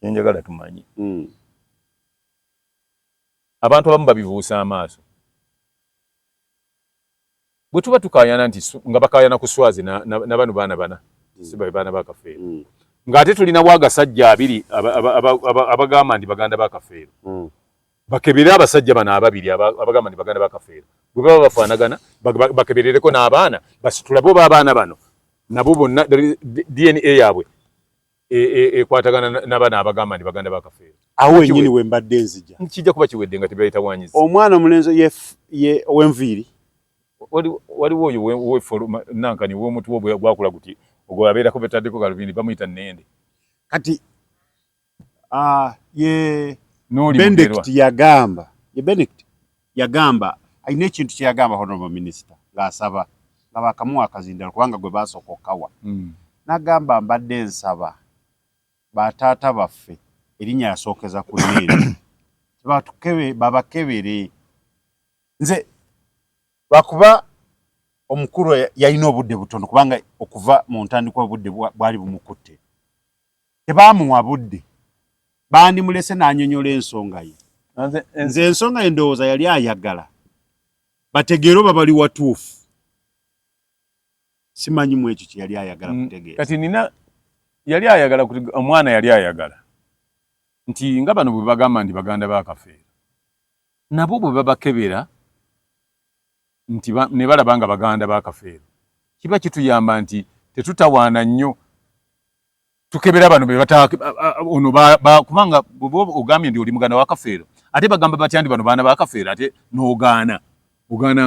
Yenjagala tumanyi. Abantu abamu babibuusa amaaso. Bwe tuba tukayana nti nga bakayana ku Swazi na bano baana bana. Siba baana ba Kafeero. Ng'ate tulina bwagasajja abiri abagamba nti baganda ba Kafeero. Bakebere abasajja bano ababiri abagamba nti baganda ba Kafeero. Bwe baba bafaanagana bakeberereko n'abaana basitula bo baana bano nabo bonna DNA yaabwe ekwatagana n'abaana abagamba nti baganda ba Kafeero. Awo nyini we mbadde nzija. Kijja kuba kiwedde nga tebayitawanyiza. Omwana omulenzi ye ow'enviiri. Waliwo oyo w'effuluma nankani w'omutwe obwe gwakula guti ogwo abeerako betaddeko galubindi bamuyita Nnende. Kati ye Benedict yagamba ayina ekintu kye yagamba honorable minister ng'asaba nga bakamuwa akazindalo kubanga gwe baasooka okawa. N'agamba mbadde nsaba bataata baffe erinnya yasookeza ku Nnende babakebere. Nze lwakuba omukulu yalina obudde butono kubanga okuva mu ntandikwa obudde bwali bumukutte. Tebaamuwa budde. Bandimulese n'anyonyola ensonga ye. Nze ensonga ye ndowooza yali ayagala bategeere oba bali watuufu. Simanyi mu ekyo kye yali ayagala kutegeera. Kati nina yali ayagala omwana yali ayagala nti nga bano bwe bagamba nti baganda ba Kafeero nabo bwe babakebera nti ne balaba nga baganda ba Kafeero kiba kituyamba nti tetutawaana nnyo tukebera bano be ono kubanga ogambye ndi oli muganda wa Kafeero ate bagamba batya ndi bano baana ba Kafeero ate n'ogaana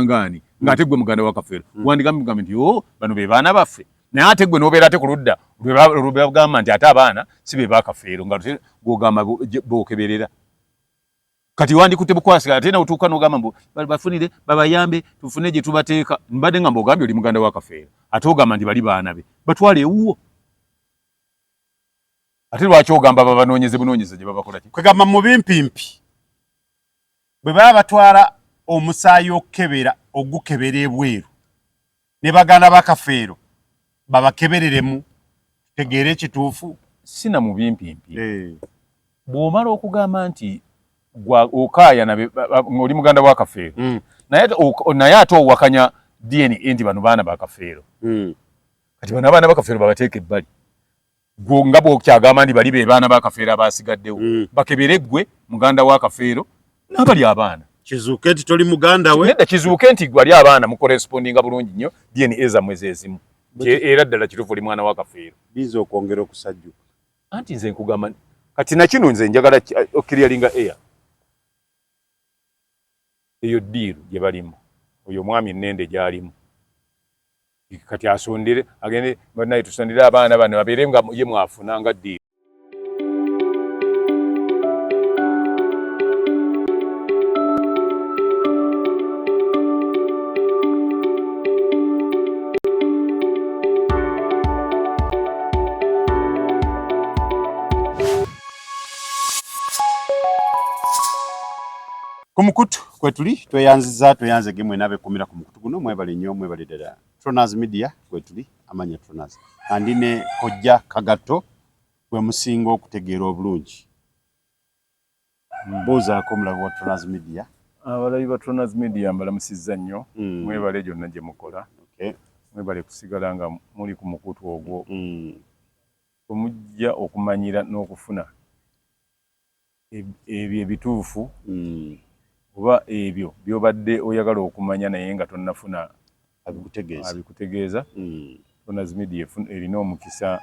ngaani ng'ate gwe muganda wa Kafeero wandigambe nti bano be baana baffe naye ate gwe n'obeera ate ku ludda lwe bagamba nti ate abaana si be ba Kafeero nga gw'ogamba bookeberera. Kati wandikutte bukwasi ate n'otuuka n'ogamba mbu bafunire babayambe tufune gye tubateeka mbadde nga mbogambye oli muganda wa Kafeero ate ogamba nti bali baana be batwale ewuwo. Ate lwaki ogamba babanoonyeze bunoonyeze gye babakola ki? Kwegamba mu bimpimpi bwe baba batwala omusaayi ogukebera ebweru ne baganda ba Kafeero babakebereremu tutegeere ekituufu. Sina mu bimpimpi. Bw'omala okugamba nti okaaya ng'oli muganda wa Kafeero naye ate owakanya DNA nti bano baana ba Kafeero. Kati bano abaana ba Kafeero babateeka ebbali. Gwo nga bw'okyagamba nti bali be baana ba Kafeero abasigaddewo bakebere ggwe muganda wa Kafeero n'abali abaana. Kizuuke nti toli muganda we. Nedda kizuuke nti gwali abaana mu correspondinga bulungi nnyo DNA zammwe zezimu. Era ddala kituufu oli mwana wa Kafeero. Biza okwongera okusajjuka. Anti nze nkugamba kati na kino nze njagala okiryalinga air. Eyo ddiiru gye balimu. Oyo mwami Nnende gy'alimu. Kati asondere agende banaye tusondere abaana bano babeere nga ye mwafuna nga ddiiru. Kumukutu kwetuli tweyanze gemwe nabe kumira ku mukutu guno mwebale nnyo mwebale ddala. Tronaz Media kwetuli amanya Tronaz. Andine kojja Kagato gwe musinga okutegeera obulungi. Mbuuza ko mulabu wa Tronaz Media. Abalabi ba Tronaz Media mbalamusizza nnyo mwebale gyonna gye mukola. Mwebale kusigala nga muli ku mukutu ogwo. Omujja okumanyira n'okufuna ebyo ebituufu oba ebyo byobadde oyagala okumanya naye nga tonnafuna abikutegeeza. Tronaz Media erina omukisa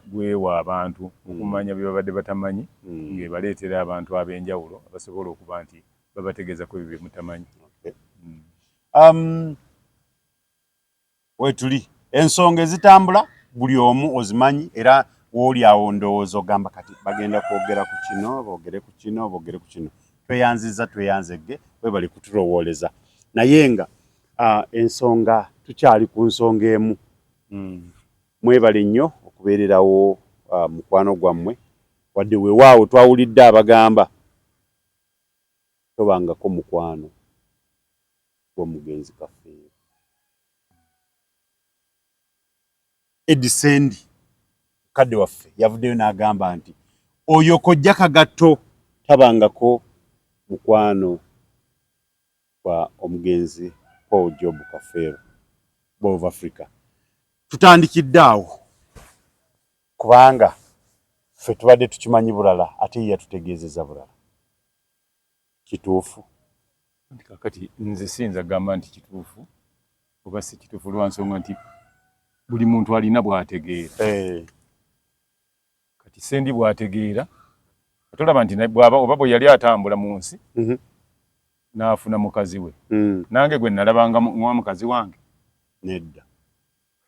gwewa abantu okumanya bye babadde batamanyi ng'ebaleetera abantu ab'enjawulo abasobola okuba nti babategeeza ku ebyo bye mutamanyi. Wetuli ensonga ezitambula buli omu ozimanyi era w'oli awo ndowooza ogamba kati bagenda kwogera ku kino boogere ku kino boogere ku kino. Tweyanzegge bwe bali kutulowooleza naye nga ensonga tukyali ku nsonga emu. Mwebale nnyo okubeererawo mukwano gwammwe wadde weewaawo twawulidde abagamba tobangako mukwano gw'omugenzi Kafeero. Edisendi mukadde waffe yavuddeyo n'agamba nti oyo kojja kagatto tabangako mukwano kwa omugenzi Paul Job Kafeero Bow of Africa. Tutandikidde awo kubanga ffe tubadde tukimanyi bulala ate ye yatutegeezeza bulala. Kituufu? Kakati nze siyinza gamba nti kituufu oba si kituufu lwansonga nti buli muntu alina bw'ategeera. Kati Sendi bw'ategeera atolaba nti oba bwe yali atambula mu nsi n'afuna mukazi we. Nange gwe nalabanga mwa mukazi wange nedda.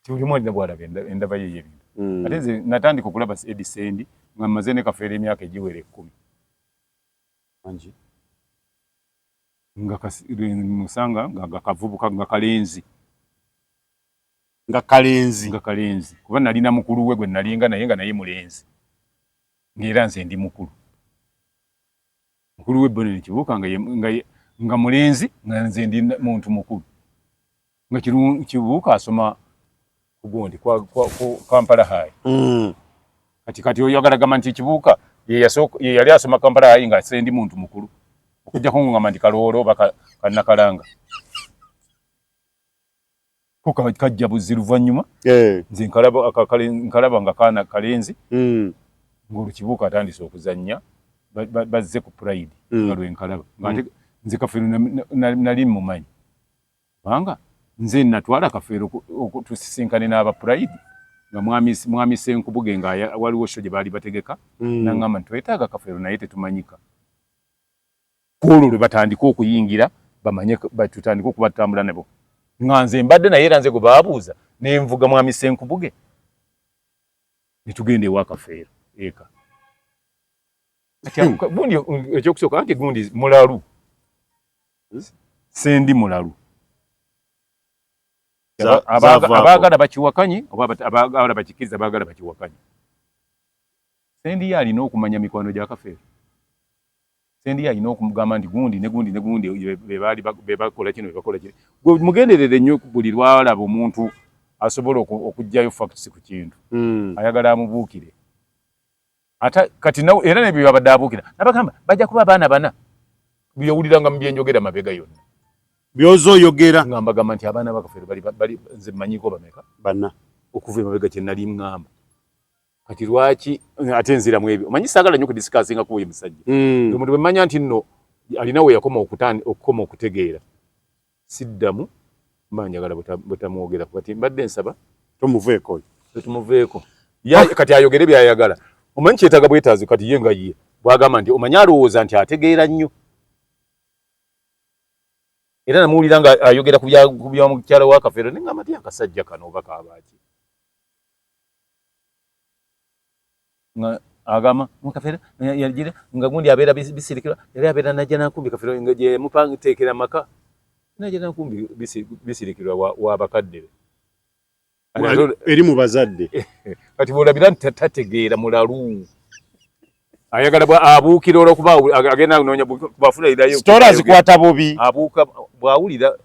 Buli alina bw'alaba endaba ye y'ebintu. Ate nze natandika okulaba Eddie Sendi nga mmaze ne Kafeero emyaka egiwera 10. Anji nga musanga nga kavubuka nga kalenzi. Nga kalenzi. Nga kalenzi. Kuba nalina mukulu we gwe nalinga naye nga naye mulenzi. Ngera nze ndi mukulu. Mukulu we Bonene Kibuuka nga mulenzi nga nze ndi muntu mukulu. Nga Kibuuka asoma ku Gondi kwa Kampala High. Kati oyagala gamba nti Kibuuka ye yali asoma Kampala High nga sendi muntu mukulu. Okujja kungamba nti Kaloolo baka Nakalanga. Kuka kajja buziru vanyuma. Nze nkalaba nga kaana kalenzi. Ngulu Kibuuka atandise okuzannya bazze ku Pride nga lwenkalaba. Nze Kafeero nali mumanyi. Banga nze natwala Kafeero okusisinkane n'aba Pride nga mwami Senkubuge nga waliwo show gye baali bategeka nangamba twetaaga Kafeero naye tetumanyika. Olwo lwe batandika okuyingira bamanye batutandika okubatambula nabo. Nga nze mbadde naye era nze gwe baabuuza ne nvuga mwami Senkubuge ne tugenda ewa Kafeero eka. Gundi ekyokusooka anti gundi mulalu. Sendi mulalu. Abaagala bakiwakanye oba abaagala bakikiriza abaagala bakiwakanye. Sendi yalina okumanya mikwano gya Kafeero. Sendi yalina okumugamba nti gundi be bakola kino be bakola kino. Mugenderere nnyo buli lwalaba omuntu asobola okujjayo facts ku kintu. Ayagala amubuukire. Ata kati nawe era nebyo babadde abuukira. Nabagamba bajja kuba abaana bana. Byowuliranga mu byenjogera mabega yonna. Byozo yogera ngamba gamba nti abaana ba Kafeero bali nze manyiko bameka bana okuva emabega kye nali ngamba. Kati lwaki ate nzira mu ebyo omanyi saagala nnyo kudiscussinga ku uyo musajja. Omuntu bwe mmanya nti nno alina we yakoma okukoma okutegeera siddamu mbanjagala butamwogera kati mbadde nsaba tomuveeko tumuveeko kati ayogere byayagala. Omanyi kyetaaga bwetaazi kati ye nga ye bwagamba nti omanyi alowooza nti ategeera nnyo. Era namuwulira nga ayogera ku bya mukyala wa Kafeero ne ngamba nti akasajja kano oba kabaaki. Nga agamba mu Kafeero yagira nga gundi abeera bisirikirwa yali abeera najja nakumbi Kafeero nga gye mupanga teekera maka najja nakumbi bisirikirwa wa bakadde be. Eri mu bazadde. Kati bw'olabira nti tategeera mulalu. Ayagala abuukira olwokuba agenda kunoonya kubafulirayo. Stora zikwata bubi. Abuuka bw'awulira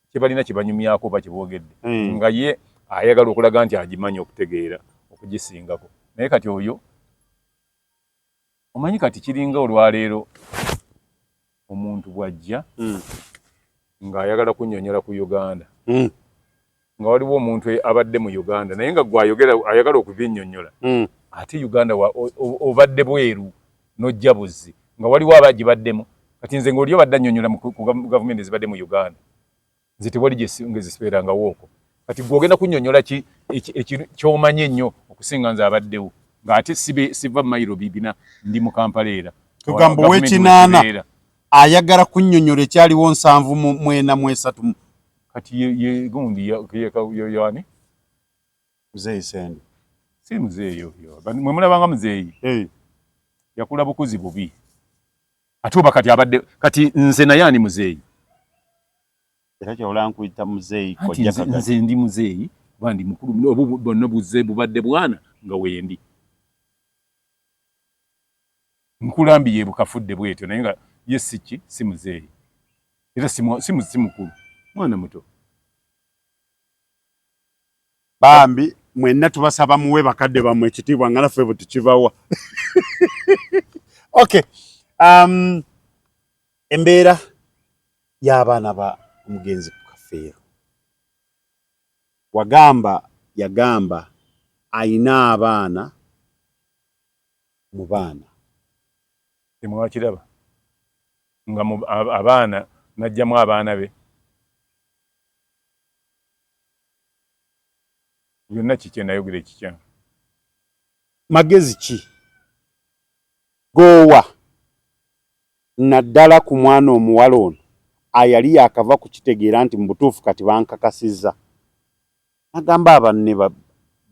kye balina kye banyumyako oba kye boogedde. Nga ye ayagala okulaga nti agimanyi okutegeera okugisingako. Naye kati oyo omanyi kati kiringa olwaleero omuntu bw'ajja ng'ayagala kunnyonnyola ku Uganda. Nga waliwo omuntu abadde mu Uganda naye nga gwe ayagala okubinnyonnyola. Ate Uganda obadde bweru n'ojja buzzi nga waliwo abagibaddemu. Kati nze ng'oli obadde annyonnyola ku gavumenti ezibadde mu Uganda nze tewali gye zisibeerangawo okwo. Kati gw'ogenda kunnyonnyola ky'omanyi ennyo okusinga nze abaddewo ng'ate siva mayiro bibina ndi mu Kampala era. Tugamba ow'ekinaana ayagala kunnyonnyola ekyaliwo 7 kati ye gundi yoani Muzeeyi Sendi. Si muzeeyi oyo. Mwe mulabanga muzeeyi. Yakula bukuzi bubi. Ate oba kati abadde kati nze naye ani muzeeyi. Era ky'ola nkuyita muzeeyi kojja kagati. Nze ndi muzeeyi kuba ndi mukulu obo bonna buzze bubadde bwana nga wendi. Nkulambiye bukafudde bwetyo naye nga ye si muzeeyi. Era si mukulu. Mwana muto. Bambi mwenna tubasaba muwe bakadde bammwe ekitiibwa nga naffe bwe tukibawa. Okay. Embeera y'abaana ba omugenzi ku Kafeero. Yagamba ayina abaana mu baana. Temwakiraba nga abaana najjamu abaana be byonna kikye nayogera kikya. Magezi ki gowa naddala ku mwana omuwala ono ayali yakava ku kitegeera nti mu butuufu kati bankakasizza. Nagamba abanne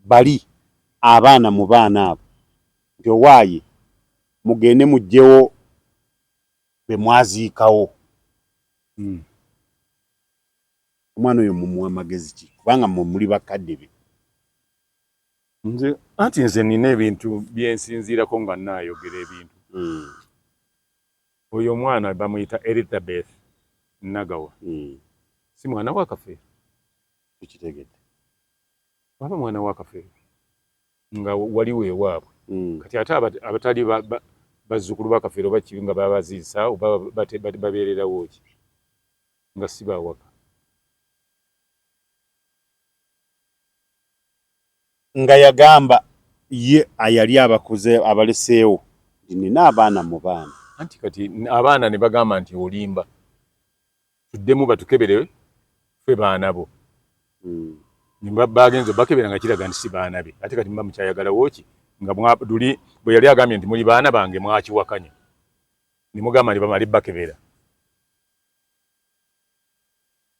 bali abaana mu baana abo nti owaaye mugende mugjewo be mwaziikawo. Omwana oyo mumuwa amagezi ki kubanga muli bakadde be? Nze nina ebintu byensinziirako nga naayogera ebintu. Oyo omwana bamuyita Elizabeth Nagawa. Si mwana wa Kafeero. Tukitegedde. Waba mwana wa Kafeero nga waliwo ewaabwe. Kati ate abatali bazzukulu ba Kafeero bakibi nga babaziisa oba babeererawo ki nga si bawaka. Nga yagamba ye ayali abakuze abaleseewo nina abaana mu baana. Anti kati abaana ne bagamba nti olimba tuddemu batukebere ffe baana bo. Bagenze bakebera nga kiraga nti si baana be. Ate kati mba mukyayagalawo ki nga duli bwe yali agambye nti muli baana bange mwakiwakanya. Ne mugamba nti bamali bakebera.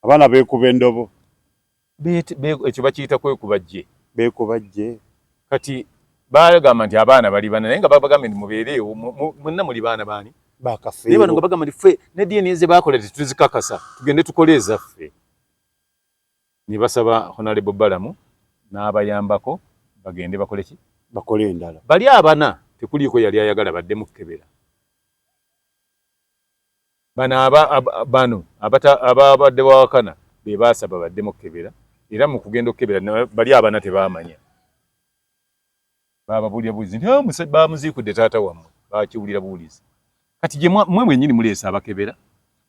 Abaana beekuba endobo. Ekyo bakiyita kwekubajje. Beekubajje. Kati bagamba nti abaana bali bana naye nga babagambye nti mubeereewo mwenna muli baana baani ba Kafeero. naye bano nga bagamba nti ffe ne DNA ze baakola tetuzikakasa tugende tukole ezaffe. Ne basaba Honorable Balamu n'abayambako bagende bakole ki? Bakole endala. Bali abana tekuliiko yali ayagala badde mu kkebera. Bano ababadde bawakana be baasaba badde mu kkebera era mu kugenda okkebera bali abana tebaamanya. Bababuulira buulizi nti bamuziikudde taata wammwe bakiwulira buulizi. Kati gye mmwe mwennyini muleesa abakebera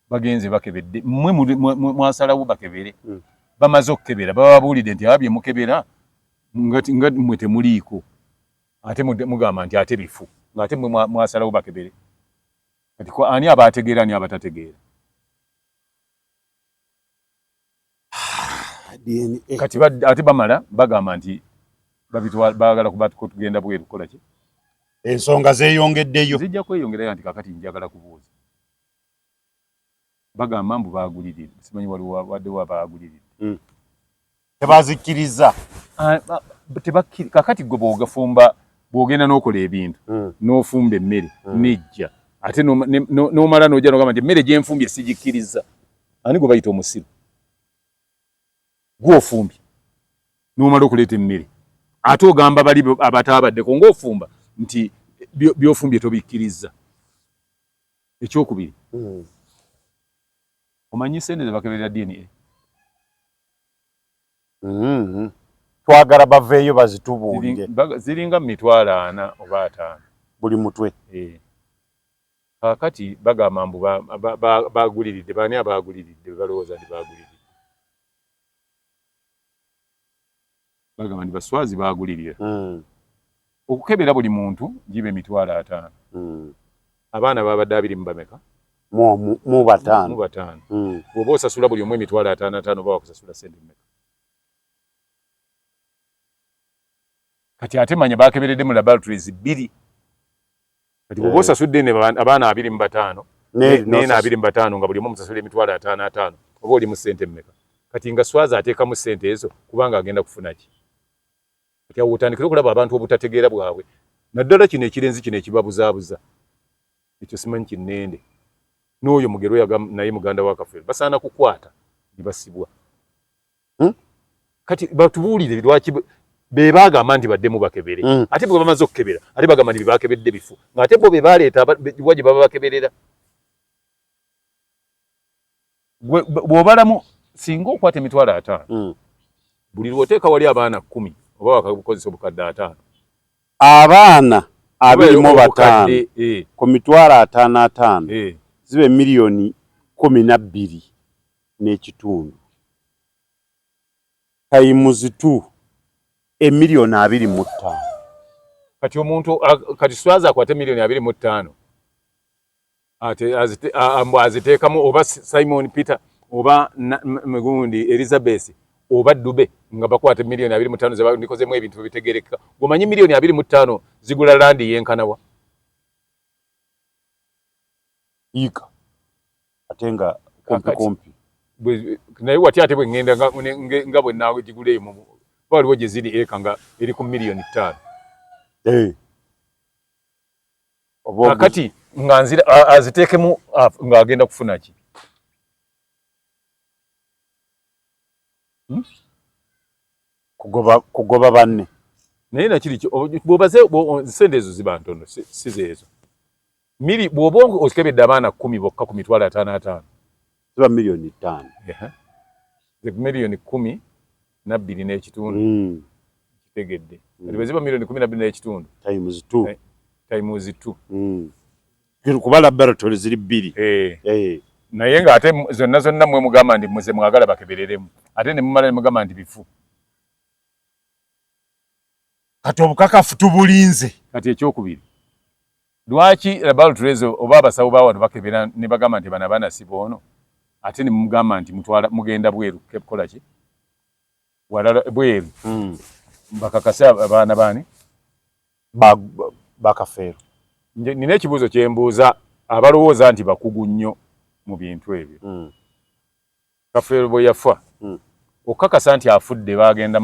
bagenze bakebedde mmwe mwasalawo bakebere. Bamaze okkebera bababuulidde nti abye mukebera nga mmwe temuliiko ate mugamba nti ate bifu ng'ate mmwe mwasalawo bakebere. Kati ani abategeera ani abatategeera? Kati ate bamala bagamba nti baagala kuba tugenda bweru kukola ki? Ensonga zeeyongeddeyo. Zijja kweyongerayo nti kakati njagala kubuuza. Bagamba mbu baagulirira. Simanyi waddewo abaaguliridde. Tebazikkiriza. Kakati gwe bw'ogenda n'okola ebintu n'ofumba emmere nejja ate n'omala n'ojja n'ogamba nti emmere gye nfumbye sigikkiriza. Ani gwe bayita omusiru? Gw'ofumbye n'omala okuleeta emmere ate ogamba bali abataabaddeko ng'ofumba nti by'ofumbye tobikkiriza. Ekyokubiri, omanyi sente ze bakeberera DNA? Twagala baveeyo bazitubuulire. Ziringa 40 oba 5 buli mutwe. Kakati bagamba mbu baaguliridde. Baani abaaguliridde balowooza nti baaguliridde? Bagamba nti baswazi baagulirira. Okukebera buli muntu gibe 5. Abaana babadde 2 mu bameka? Mu bataano. Bw'oba osasula buli omu 5 oba wakusasula sente mmeka? Kati ate manya baakeberedde mu laboratories 2. Kati bw'oba osasudde abaana 25 neena 25 nga buli omu musasula 5 oba oli mu sente mmeka? Kati nga swazi ateekamu sente ezo kubanga agenda kufuna ki? Kati awo otandikira okulaba abantu obutategeera bwabwe. Naddala kino ekirenzi kino ekibabuzaabuza. Ekyo simanyi kinnende. N'oyo Mugerwa naye muganda wa Kafeero basaana kukwata ne basibwa. Kati batubuulire lwaki be baagamba nti baddemu bakebere. Ate bwe bamaze okukebera ate bagamba nti baakebedde bifu. Ng'ate bo be baaleeta gye baba bakeberera. Bw'obalamu singa okwata 5. Buli lw'oteeka wali abaana 10 oba wakakozesa obukadde 5. Abaana 25 ku mitwalo 55 zibe miliyoni 12 n'ekitundu times 2 emiliyoni 25 kati omuntu kati swaza akwate miliyoni 25 ate aziteekamu oba Simon Peter oba Mugundi Elizabeth oba Dube nga bakwate miliyoni 25 zeba ndikozemu ebintu bitegereka gomanyi miliyoni 25 zigula landi yenkanawa ika atenga kompi naye wati ate bwe ngenda nga bwe nawe gigule mu waliwo gye ziri eka nga eri ku miliyoni 5 kakati nga nzira aziteekemu nga agenda kufuna ki kugoba banne naye nakiri bwobaze sente ezo ziba ntono si zeezo miri bw'obongo osikebedde abaana 10 bokka ku mitwalo 55 ziba miliyoni 5 miliyoni 10 na 2 n'ekitundu kitegedde kati bwe ziba miliyoni 10 na 2 n'ekitundu times 2 kuba laboratory ziri 2 naye nga ate zonna mwe mugamba ndi muze mwagala bakebereremu ate ne mumala ne mugamba ndi bifu kati obukakafu tubulinze kati ekyokubiri lwaki laboratories oba abasawo ba wano bakebera ne bagamba nti bana bana sibono ate ne mugamba nti mugenda bweru kekola ki wala bweru bakakasa abaana bani bakafeero nina ekibuuzo kyembuuza abalowooza nti bakugu nnyo mu bintu ebyo kafeero bwe yafa okakasa nti afudde bagenda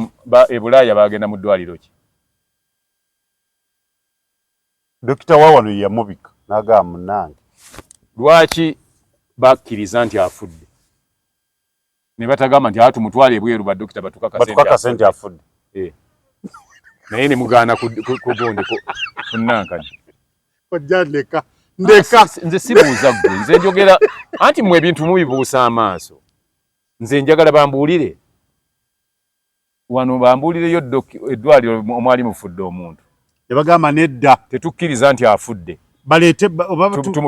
ebulaaya bagenda mu ddwaliro ki dokita wawano yamubika n'agamba munnange lwaki bakkiriza nti afudde ne batagamba nti tumutwale ebweru badokita batukakase nti afudde naye ne mugaana ku gundi kunnankani ojja ndeka nze sibuuza ggwe nze njogera anti mmwe ebintu mubibuusa amaaso nze njagala bambuulire wano bambuulireyo eddwaliro omwali mufudde omuntu ne bagamba nedda tetukkiriza nti afudde baleete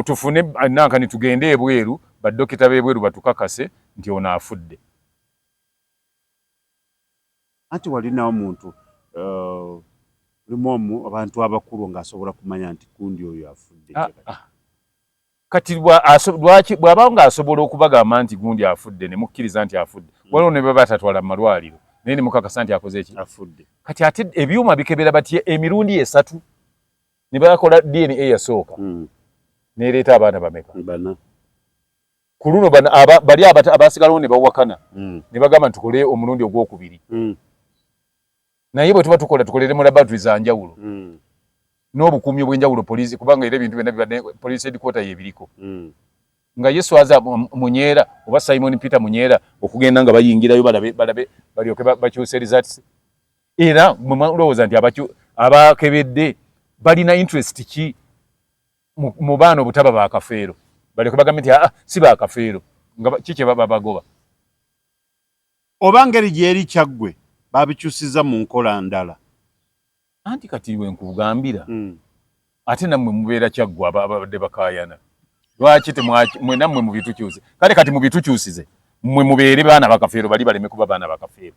tufune nankani tugende ebweru badokita b'ebweru batukakase nti ono afudde anti walinawo muntu limu abantu abakulu ng'asobola kumanya nti kundi oyo afudde kati lwaki bw'aba ng'asobola okubagamba nti gundi afudde ne mukkiriza nti afudde waliwo ne baba batatwala mu malwaliro naye ne mukakasa nti akoze eki afudde kati ate ebyuma bikebera batya emirundi 3 ne bakola DNA yasooka neereeta abaana bameka ku luno bali abasigalawo ne bawakana ne bagamba nti tukole omulundi ogwokubiri naye bwe tuba tukolere mu laboratory za njawulo n'obukuumi obw'enjawulo poliisi kubanga era ebintu byonna poliisi headquarter yebiriko nga Yesu aza Munyeera oba Simon Peter Munyeera okugenda nga bayingirayo balabe balyoke bakyuse results era mulowooza nti abakebedde balina interest ki mu baana obutaba bakafeero balyoke bagambe nti si bakafeero nga kiki babagoba oba ngeri gyeri kyaggwe babikyusiza mu nkola ndala anti kati we nkugambira ate nammwe mubeera kyaggwe ababadde bakaayana lwaki mwe nammwe mubitukyuse kale kati mubitukyusize mmwe mubeere baana bakafeero bali baleme kuba baana bakafeero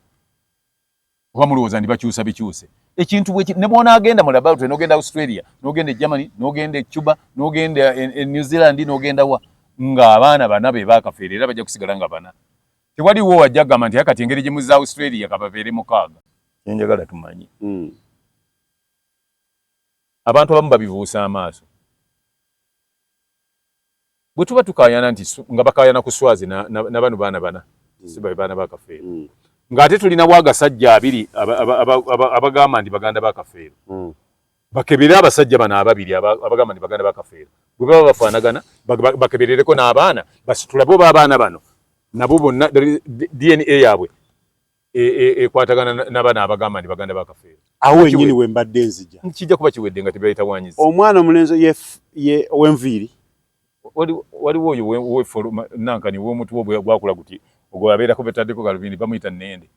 oba mulowooza ndi bakyusa bikyuse ekintu ne bw'onaagenda mu laboratory n'ogenda Australia n'ogenda e Germany n'ogenda e Cuba n'ogenda e New Zealand n'ogenda wa ng'abaana bana be bakafeero era bajja kusigala nga bana tewaliwo wajja kugamba nti kati engeri gye muzza Australia kababeere 6 kyenjagala tumanyi abantu abamu babibuusa amaaso bwe tuba tukaayana nti nga bakaayana ku Swazi na bano baana bana si baana bakafeero ng'ate tulinawo agasajja 2 abagamba nti baganda bakafeero bakebere abasajja bano 2 abagamba nti baganda bakafeero bwe baba bafaanagana bakeberereko n'abaana basitulabe oba abaana bano nabo bonna DNA yaabwe ekwatagana n'abaana abagamba nti baganda bakafeero awo ennyini we mbadde nzija kijja kuba kiwedde nga tebayitawanyiza omwana omulenzi ow'enviiri waliwo oyo nankani w'omutu wo gwakula guti ogwo abeerako betaddeko galubindi bamuyita Nende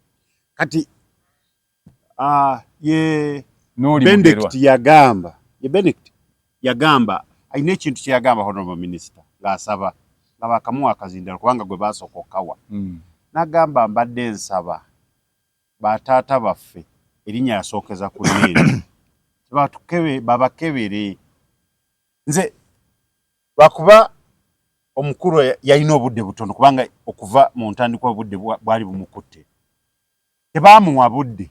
kati ye Benedict yagamba ye Benedict yagamba ayina ekintu kye yagamba honorable minister ng'asaba nga bakamuwa akazindalo kubanga gwe baasooka okawa n'agamba mbadde nsaba bataata baffe erinnya yasookeza ku nneeri babakebere nze lwakuba omukulu yalina obudde butono kubanga okuva mu ntandikwa obudde bwali bumukutte tebaamuwa budde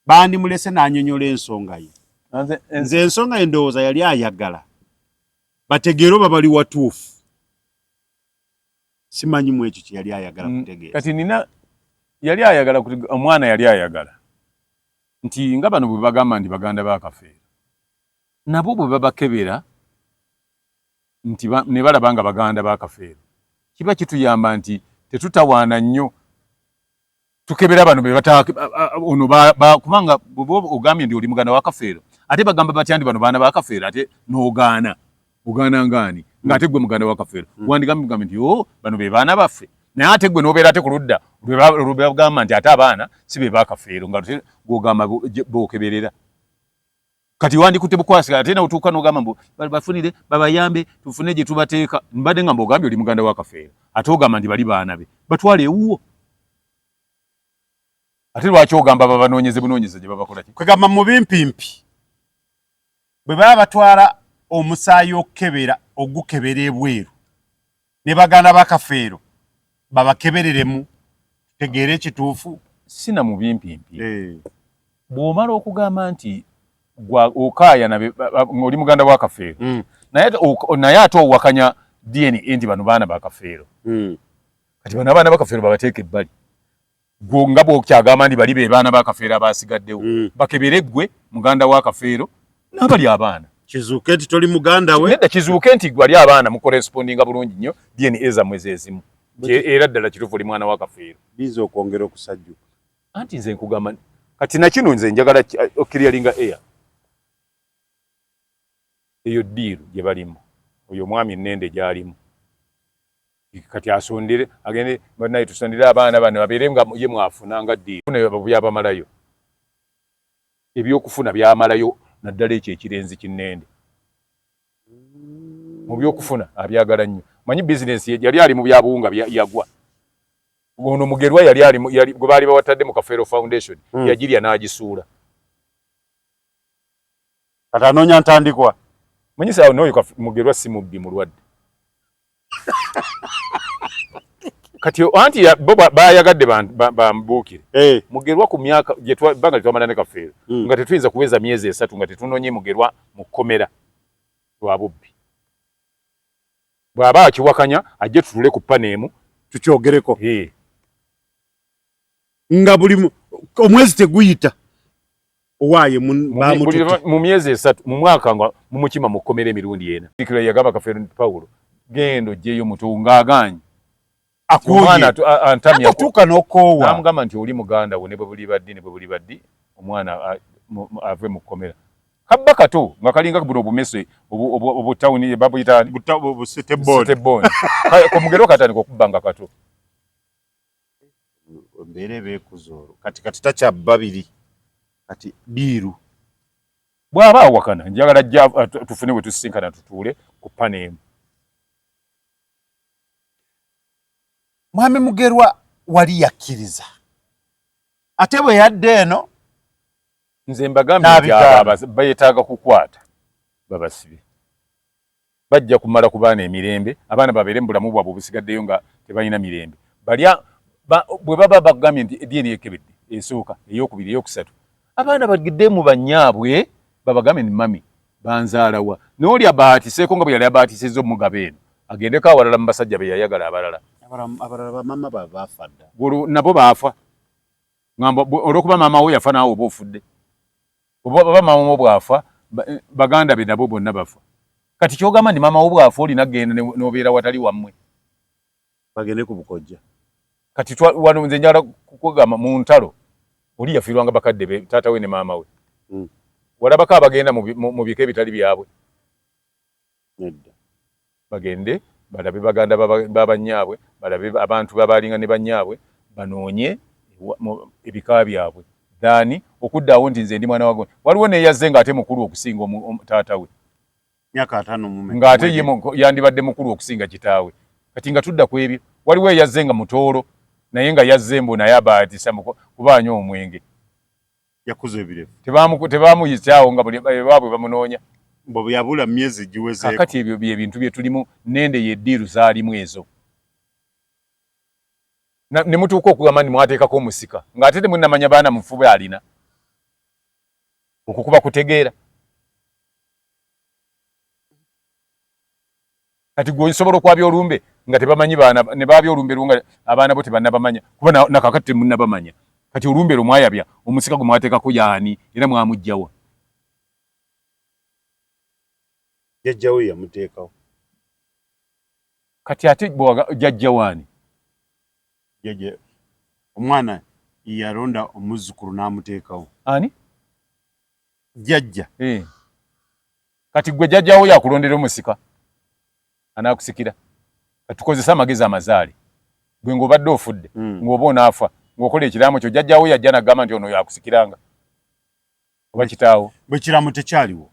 bandimulese n'anyonyola ensonga ye nze ensonga ye ndowooza yali ayagala bategeere oba bali watuufu simanyi mu ekyo kye yali ayagala kutegeera kati nina yali ayagala omwana yali ayagala nti nga bano bwe bagamba nti baganda ba Kafeero nabo bwe babakebera nti ne balaba nga baganda ba Kafeero kiba kituyamba nti tetutawaana nnyo tukebera bano ono kubanga ogambye ndi oli muganda wa Kafeero ate bagamba batya ndi bano baana ba Kafeero ate n'ogaana ogaana ngaani ng'ate gwe muganda wa Kafeero wandigambe nti bano be baana baffe naye ate gwe n'obeera ate ku ludda lwe bagamba nti ate abaana si be ba Kafeero nga gw'ogamba bookeberera kati wandikutte bukwasi ate nawe tuuka n'ogamba mbu bafunire babayambe tufune gye tubateeka mbadde nga mbogambye oli muganda wa Kafeero ate ogamba nti bali baana be batwale ewuwo ate lwaki ogamba babanoonyeze bunoonyeze gye babakola ki kwegamba mu bimpimpi bwe baba batwala omusaayi okukebera ogukebera ebweru ne baganda ba Kafeero babakebereremu tutegeere ekituufu sina mu bimpimpi bw'omala okugamba nti okaaya ng'oli muganda wa Kafeero naye ate owakanya DNA nti bano baana ba Kafeero kati bano abaana ba Kafeero babateeka ebbali nga bw'okyagamba nti bali be baana ba Kafeero abasigaddewo bakebere ggwe muganda wa Kafeero n'abali abaana kizuuke nti toli muganda we nedda kizuuke nti gwali abaana mukorespondinga bulungi nnyo DNA zammwe zezimu era ddala kituufu oli mwana wa Kafeero biza okwongera okusajjuka anti nze nkugamba kati nakino nze njagala okiryalinga air eyo ddiiru gye balimu oyo omwami ennende gy'alimu kati asondere agende banaye tusondere abaana bano babeere nga ye mwafuna nga ddiiru byabamalayo ebyokufuna byamalayo naddala ekyo ekirenzi kinnende mu byokufuna abyagala nnyo manyi bizinesi yali ali mu byabuwunga yagwa ono Mugerwa yali ali gwe baali bawatadde mu Kafeero Foundation yagirya n'agisuula kati anoonya ntandikwa manyi saa n'oyo Mugerwa si mubbi mulwadde kati anti bo bayagadde bambuukire Mugerwa ku myaka banga twamala ne Kafeero nga tetuyinza kuweza myezi 3 nga tetunoonye Mugerwa mu kkomera lwa bubbi bw'aba akiwakanya ajje tutule ku paneemu tukyogereko nga buli omwezi teguyita owaaye mu myezi 3 mu mwaka nga mumukima mu kkomera emirundi ena ikira yagamba Kafeero Paulo gendo jeyo mutunga aganye omwana antamya atuuka n'okoowa namugamba nti oli muganda we ne bwe buli baddi omwana ave mu kkomera kabba kato nga kalinga buno bumese obutawuni babuyita Seteboni ko Mugerwa katandika okubanga kato mbeere beekuzooro kati takya babiri kati biiru bw'aba awakana njagala ajja tufune we tusisinkana tutuule ku paneemu mwami Mugerwa wali yakkiriza ate bwe yadde eno nze mbagambye nti bayetaaga kukwata babasibe bajja kumala ku baana emirembe abaana babeere mu bulamu bwabwe obusigaddeyo nga tebalina mirembe bwe baba bagambye nti DNA ekebedde esooka eyokubiri eyokusatu abaana bagidde mu bannyaabwe babagambye ni mami banzaalawa n'oli abaatiseeko nga bwe yali abaatisezza omugabo eno agendeko awalala mu basajja be yayagala abalala bamama baafa dda nabo baafa olwokuba maama we yafa naawe oba ofudde oba maama wo bwafa baganda be nabo bonna bafa kati kyogamba ndi maama wo bwafa olina genda n'obeera watali wammwe bagende ku bukojja kati wano nze njagala kukugamba mu ntalo oli yafiirwanga bakadde be taata we ne maama we walabako abagenda mu bika ebitali byabwe nedda bagende balabe baganda babannyaabwe balabe abantu babalinga ne bannyaabwe banoonye ebika byabwe dani okuddaawo nti nze ndi mwana wago waliwo neyazze nga ate mukulu okusinga taata we myaka 5 mume ngate ye yandibadde mukulu okusinga kitaawe kati nga tudda ku ebyo waliwo yazzenga mutoolo naye nga yazzembo naye abaatisa kubaanyo omwenge yakuza ebirevu tebamuyitaawo nga buli baabwe bamunoonya mbo yabula myezi giwezeeko kakati ebyo byebintu bye tulimu nende yeddiiru zaalimu ezo ne mutuuka okugamba nti mwateekako omusika ng'ate temunnamanya baana mufube alina okukuba kutegeera kati gwe osobola okwabya olumbe nga tebamanyi baana ne baabya olumbe lunga abaana bo tebannabamanya kuba nakakati temunnabamanya kati olumbe lwo mwayabya omusika gwe mwateekako yaani era mwamugjawa jajjawe yamuteekawo kati ate jajjawaani jajja omwana yalonda omuzzukulu n'amuteekawo ani jajja kati gwe jajjawo yakulondera omusika anaakusikira katukozesa amagezi amazaale gwe ng'obadde ofudde ng'oba onaafa ng'okola ekiraamo kyo jajjawo yajja nagamba nti ono yakusikiranga oba kitaawo bwe kiraamo tekyaliwo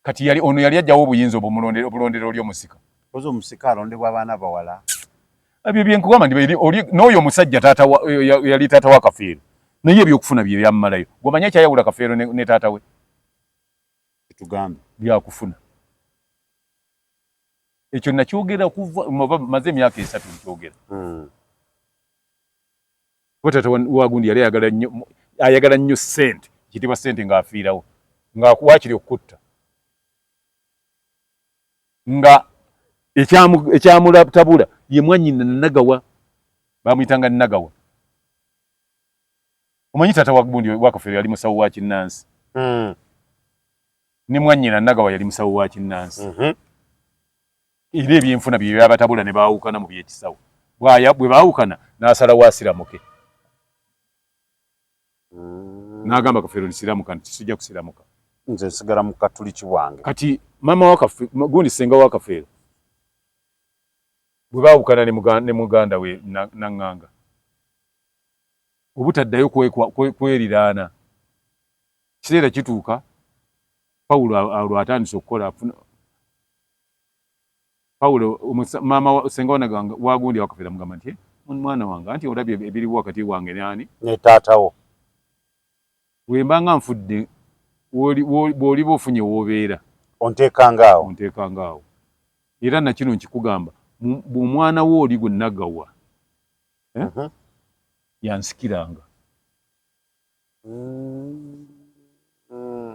kati ono yali ajjawo obuyinza obulondero oli omusika oza omusika alondebwa abaana bawala ebyo byenkugamba n'oyo omusajja yali taata wa Kafeero naye ebyokufuna bye byamumalayo gwemanyi ekyayawula Kafeero ne taata we tugambe byakufuna ekyo nakyogera okuva maze emyaka 3 nkyogera kuba taata wagundi yali ayagala nnyo ssente kitibwa ssente ng'afiirawo ng'akuwaakiri okukutta nga ekyamulatabula ye mwannyina Nagawa bamuyitanga Nagawa omanyi taata wagundi wa Kafeero yali musawo wa kinnansi ne mwannyina Nagawa yali musawo wa kinnansi era ebyenfuna bye byabatabula ne baawukana mu byekisawo bwe baawukana n'asalawo asiramuke n'agamba Kafeero nisiramuka nti sijja kusiramuka nze nsigala mu katuliki wange kati maama wa Kafeero gundi senga wa Kafeero bwe baawukana ne muganda we Naŋŋanga obutaddayo kweriraana kiseera kituuka Pawulo atandise okukola Pawulo maama senga wanaganga wagundi wa Kafeero amugamba nti mwana wange anti olabye ebiriwo wakati wange n'ani ne taatawo wembanga nfudde bw'oliba ofunye w'obeera onteekangaawo era nakino nkikugamba bw'omwana wo oli gwe Nagawa yansikiranga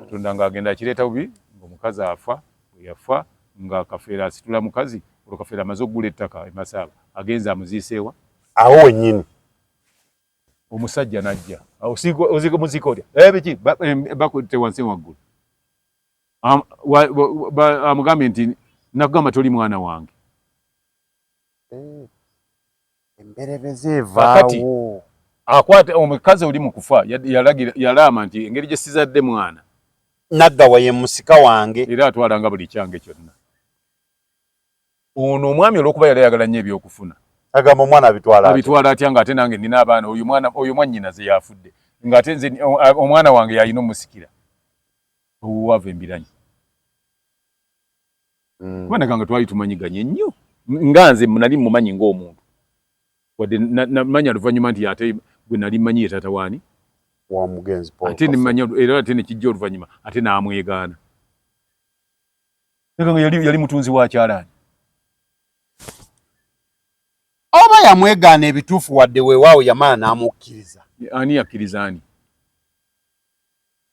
Katonda ng'agenda akireeta bubi ng'omukazi afa bwe yafa nga Kafeero asitula mukazi olwo Kafeero amaze okugula ettaka e Masaba agenza amuziiseewa awo wennyini omusajja najja oziko muziko olya biki bakutte wansi waggulu amugambye nti nakugamba toli mwana wange emberebeze evaawo akwata omukazi oli mu kufa yalaama nti engeri gye sizadde mwana Nagawa ye musika wange era atwalanga buli kyange kyonna ono omwami olw'okuba yali ayagala nnyo ebyokufuna agamba omwana abitwala atya ng'ate nange nina abaana oyo mwannyina ze yafudde ng'ate nze omwana wange yalina omusikira obuwava embiranyi kuba naganga twali tumanyiganye nnyo nga nze nali mumanyi ng'omuntu wadde namanya oluvannyuma nti ate gwe nali mmanyi ye taata waani wa mugenzi ate nemanya era ate nekijja oluvannyuma ate n'amwegaana naganga yali mutunzi wa kyalaani oba yamwegaana ebituufu wadde weewaawo yamala n'amukkiriza ani yakkiriza ani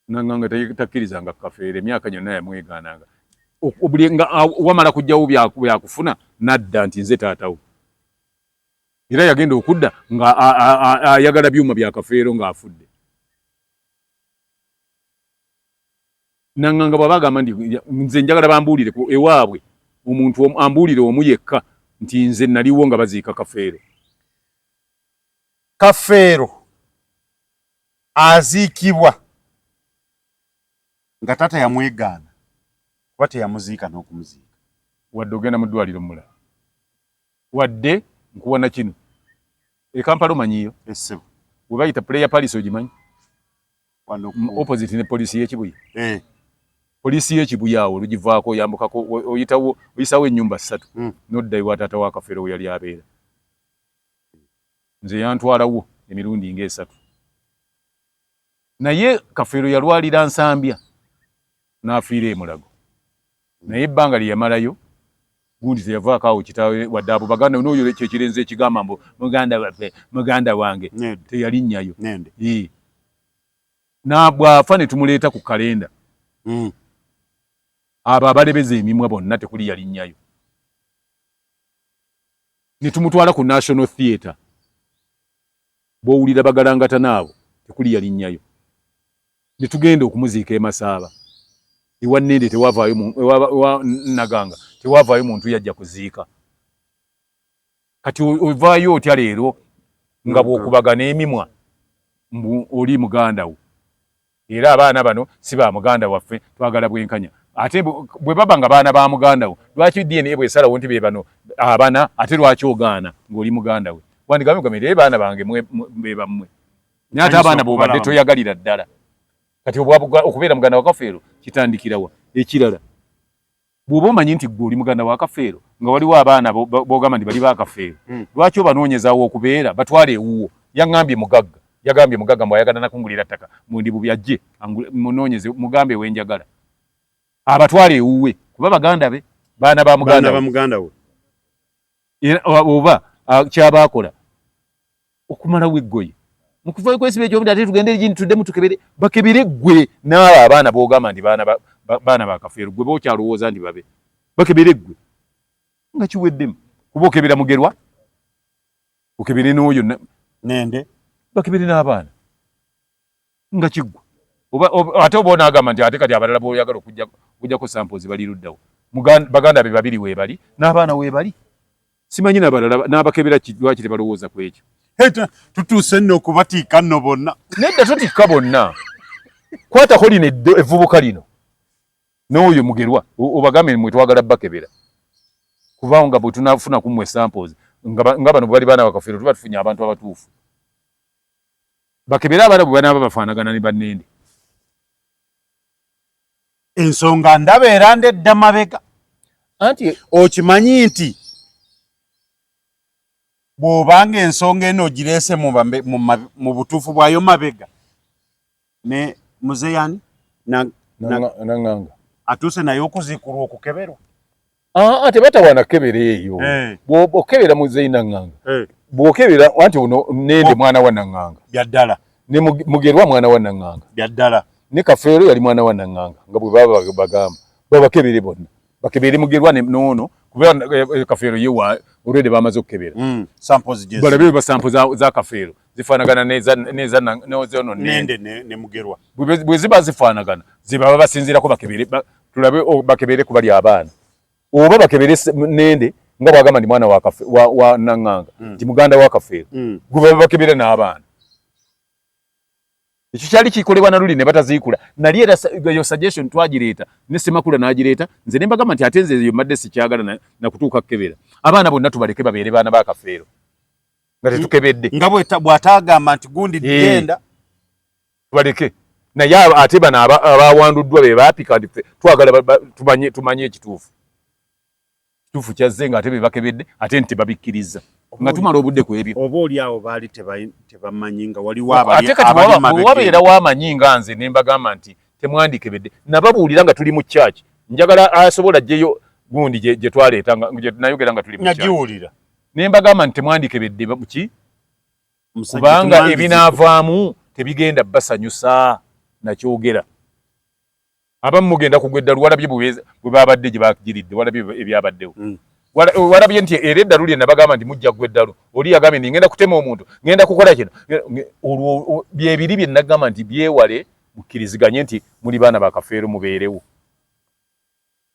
nanganga takkirizanga Kafeero emyaka gyonna yamwegaananga nga wamala kujjawo byakufuna nadda nti nze taatawo era yagenda okudda nga ayagala byuma bya Kafeero ng'afudde nanganga bw'aba agamba nti nze njagala bambuulire ewaabwe omuntu ambuulire omu yekka nti nze naliwo nga baziika Kafeero aziikibwa nga taata yamwegaana kuba teyamuziika n'okumuziika wadde ogenda mu ddwaliro mulala wadde nkuwana kino Kampala omanyiyo essebo we bayita Prayer Palace ogimanyi opposite ne poliisi y'Ekibuye polisi y'ekibuyawo lugivaako oyambukako oyisawo ennyumba 3 noddayo wa taata wa Kafeero we yali abeera. Nze yantwalawo emirundi nga 3. Naye Kafeero yalwalira Nsambya n'afiira e Mulago. Naye ebbanga lye yamalayo gundi teyavaako awo kitaawe wadde abo baganda n'oyo kyekirenze ekigamba mbu muganda wange teyalinnyayo. Bw'afa ne tumuleeta ku kalenda. Abo abalebeza emimwa bonna tekuli yalinnyayo. Ne tumutwala ku National Theatre. Bw'owulira bagalangata naabo tekuli yalinnyayo. Ne tugenda okumuziika e Masaaba. Ewa Nnende ewa Naganga tewavaayo muntu yajja kuziika. Kati ovaayo otya leero nga bw'okubagana emimwa mbu oli muganda wo. Era abaana bano si ba muganda waffe twagala bwenkanya. Ate bwe baba nga baana ba muganda wo lwaki DNA bw'esalawo nti be bano abana ate lwaki ogaana ng'oli muganda we. Wandigamye baana bange be bammwe. Nyata abaana bw'obadde toyagalira ddala. Kati okubeera muganda wa Kafeero kitandikirawa. Ekirala bw'oba omanyi nti gwe oli muganda wa Kafeero nga waliwo abaana b'ogamba nti bali ba Kafeero, lwaki obanoonyezaawo okubeera batwale ewuwo. Yagambye mugagga mbw'ayagala nakungulira ttaka mundi bubyajje munoonyeze mugambe wenjagala abatwale ewuwe kuba baganda be baana ba muganda we. Oba kyabaakola okumalawo eggoye mukuvayo kwesiba ekyo ate tugende egindi tuddemu tukebere bakebere ggwe n'abo abaana b'ogamba nti baana ba Kafeero ggwe b'okyalowooza nti babe bakebere ggwe nga kiweddemu kuba okebera Mugerwa okebere n'oyo Nnende bakebere n'abaana nga kiggwa ate oba onaagamba nti ate kati abalala b'oyagala okujjako samples bali luddawo baganda be babiri weebali n'abaana weebali simanyi n'abalala n'abakebera lwaki tebalowooza ku ekyo. Tutuuse nno okubatiika nno bonna. Nedda totikka bonna. Kwatako lino evvubuka lino n'oyo Mugerwa obagambe mwe twagala bakebera kubaawo nga bwe tunafuna ku mmwe samples nga bano bwe bali baana ba Kafeero tuba tufunye abantu abatuufu. Bakebera abaana bwe banaaba bafaanagana ne Bannende. Ensonga ndaba era ndedda mabega. Anti okimanyi nti bw'obanga ensonga eno ogireese mu butuufu bwayo mabega ne Muzeyani Nanganga atuuse naye okuziikulwa okukeberwa. Tebatawaana kebera eyo. Bw'okebera Muzeyi Nanganga bw'okebera anti ono Nnende mwana wa Nanganga byaddala ne Mugerwa mwana wa Nanganga byaddala ne Kafeero yali mwana wa Nanganga nga bwe baba bagamba babakebere bonna bakebere Mugerwa n'ono kubera Kafeero yewa already bamaze okukebera. Samples jesu balabe basampo za Kafeero zifaanagana neza n'ozono Nnende ne Mugerwa bwe ziba zifaanagana ziba basinziirako bakebere tulabe bakebere ku bali abaana oba bakebere Nnende nga bwagamba ndi mwana wa Nanganga nti muganda wa Kafeero gwe bakebere n'abaana. Ekyo kyali kikolebwa na luli ne bataziikula nali era yo suggestion twagireeta ne Ssemakula n'agireeta nze ne mbagamba nti ate nze yo madde sikyagala na kutuuka kukebera abaana bonna tubaleke babeere baana ba Kafeero nga tetukebedde nga bw'ataagamba nti gundi genda tubaleke naye ate bano abawanduddwa be baapika twagala tumanye ekituufu kyazze nga ate be bakebedde ate nti tebabikkiriza nga tumala obudde ku ebyo. Oba oli awo baali tebamanyi nga waliwo ate kati wabeera wamanyi nga nze ne mbagamba nti temwandikebedde nababuulira nga tuli mu church njagala asobola ajjeyo gundi gye twaleeta gye nayogera nga tuli mu church nagiwulira ne mbagamba nti temwandikebedde ki kubanga ebinaavaamu tebigenda basanyusa nakyogera abamu mugenda kugwedda luwalabye bwe babadde gye bagiridde walabye ebyabaddewo walabye nti era eddalu lye nabagamba nti mujja ggwa eddalu oli yagambye nti ngenda kutema omuntu ngenda kukola kino olwo byebiri bye nagamba nti byewale mukkiriziganye nti muli baana ba Kafeero mubeerewo.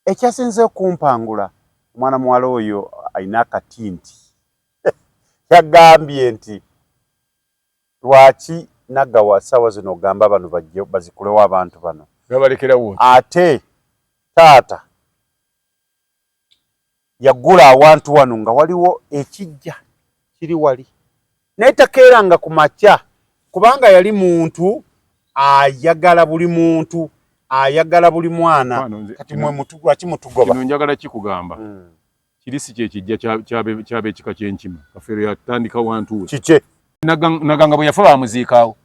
Ekyasinze okumpangula omwana muwala oyo alina akatinti yagambye nti lwaki Naggawa ssaawa zino ogamba bano bajje bazikulewo abantu bano babalekerawo ate taata yagula awantu wano nga waliwo ekijja kiri wali naye takeeranga ku makya kubanga yali muntu ayagala buli muntu ayagala buli mwana kati mwe mutugwa kimutugoba kino njagala kikugamba kirisi kye kijja kyabe kika kyenkima Kafeero yatandika wantu kike naganga bwe yafa bamuziikaawo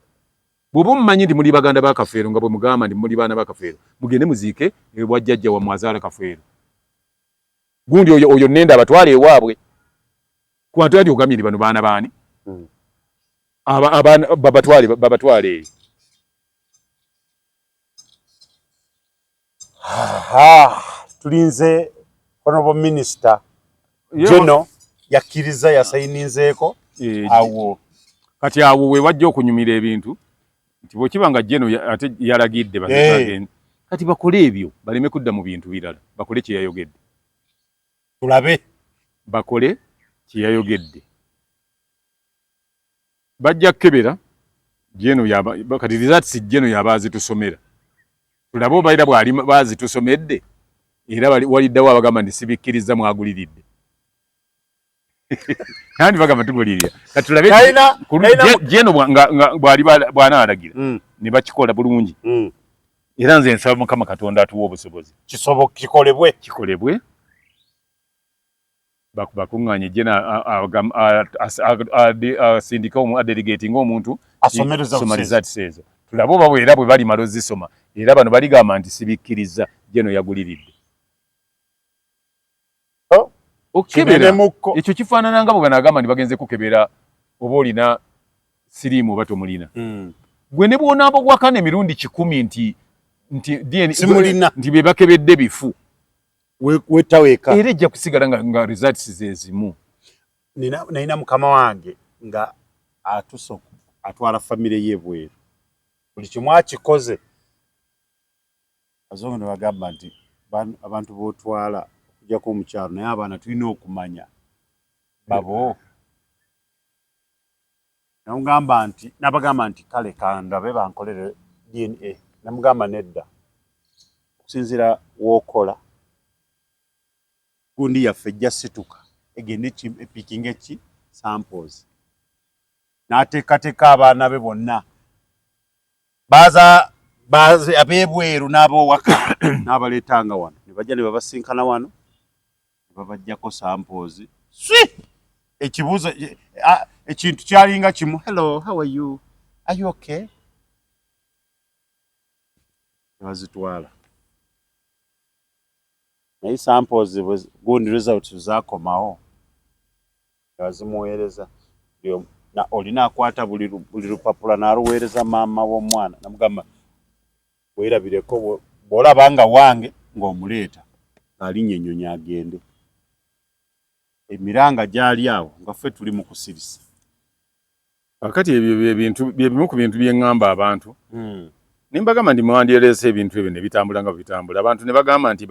bw'oba mumanyi ndi muli baganda ba Kafeero nga bwe mugamba ndi muli baana ba Kafeero mugende muziike bwajjajja wa mwazaala Kafeero gundi oyo nenda abatwale ewaabwe kwantu ati ogamiri bano baana baani abaana babatwale tulinze honorable minister Jeno yakiriza yasayininzeeko awo kati awo we wajja okunyumira ebintu nti bwekibanga Jeno ate yalagidde bagende kati bakole ebyo baleme kudda mu bintu birala bakole kye yayogedde tulabe bakole kye yayogedde bajja kebera Jeno kati results Jeno yabazi tusomera tulabo bayira bwali bazi tusomedde era waliddawo abagamba ndi sibikkiriza mwaguliridde nandi bagamba tugulirira kati tulabe Jeno bwali alagira ne bakikola bulungi era nze nsaba Mukama Katonda atuwa obusobozi kikolebwe bakuŋŋaanye Jeno asindika adelegating omuntu asoma results ezo tulabe oba era bwe bali malo zisoma era bano baligamba nti sibikkiriza Jeno yaguliridde okukebera ekyo kifaanana nga bwe banagamba nti bagenze kukebera oba olina siriimu oba tomulina gwe ne bwonaaba gwakana emirundi 10 nti be bakebedde bifu wetaweeka era ejja kusigala nga results zezimu nina mukama wange nga atwala famire y'ebweru buli kimu akikoze azongo ne bagamba nti abantu bootwala okujjako omukyalo naye abaana tulina okumanya babo nabagamba nti kale kandabe bankolere DNA namugamba nedda okusinziira wookola gundi yaffe ejja situka egende epikinga eki samples n'ateekateeka abaana be bonna baza ab'ebweru n'ab'owaka n'abaleetanga wano ne bajja ne babasinkana wano ne babajjako samples ekibuuzo ekintu kyalinga kimu hello how are you okay bazitwala naye samples gundi results zaakomawo bazimuweereza olina akwata buli lupapula n'aluweereza maama w'omwana namugamba weerabireko bw'olaba nga wange ng'omuleeta ng'alinnya ennyonyi agende emiranga gyali awo nga ffe tuli mu kusirisa akati ebyo bimu ku bintu byeŋŋamba abantu nimbagamba ndi mwandyereese ebintu ebyo ne bitambula nga bitambula abantu ne bagamba nti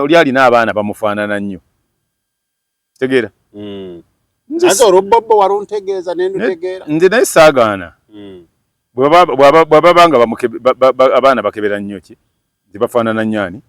oli alina abaana bamufaanana nnyo tegeera nze olwobbobo wali ontegeeza nendutegeera nze naye saagaana bw'ababanga abaana bakebera nnyo ki zibafaanana nnyaani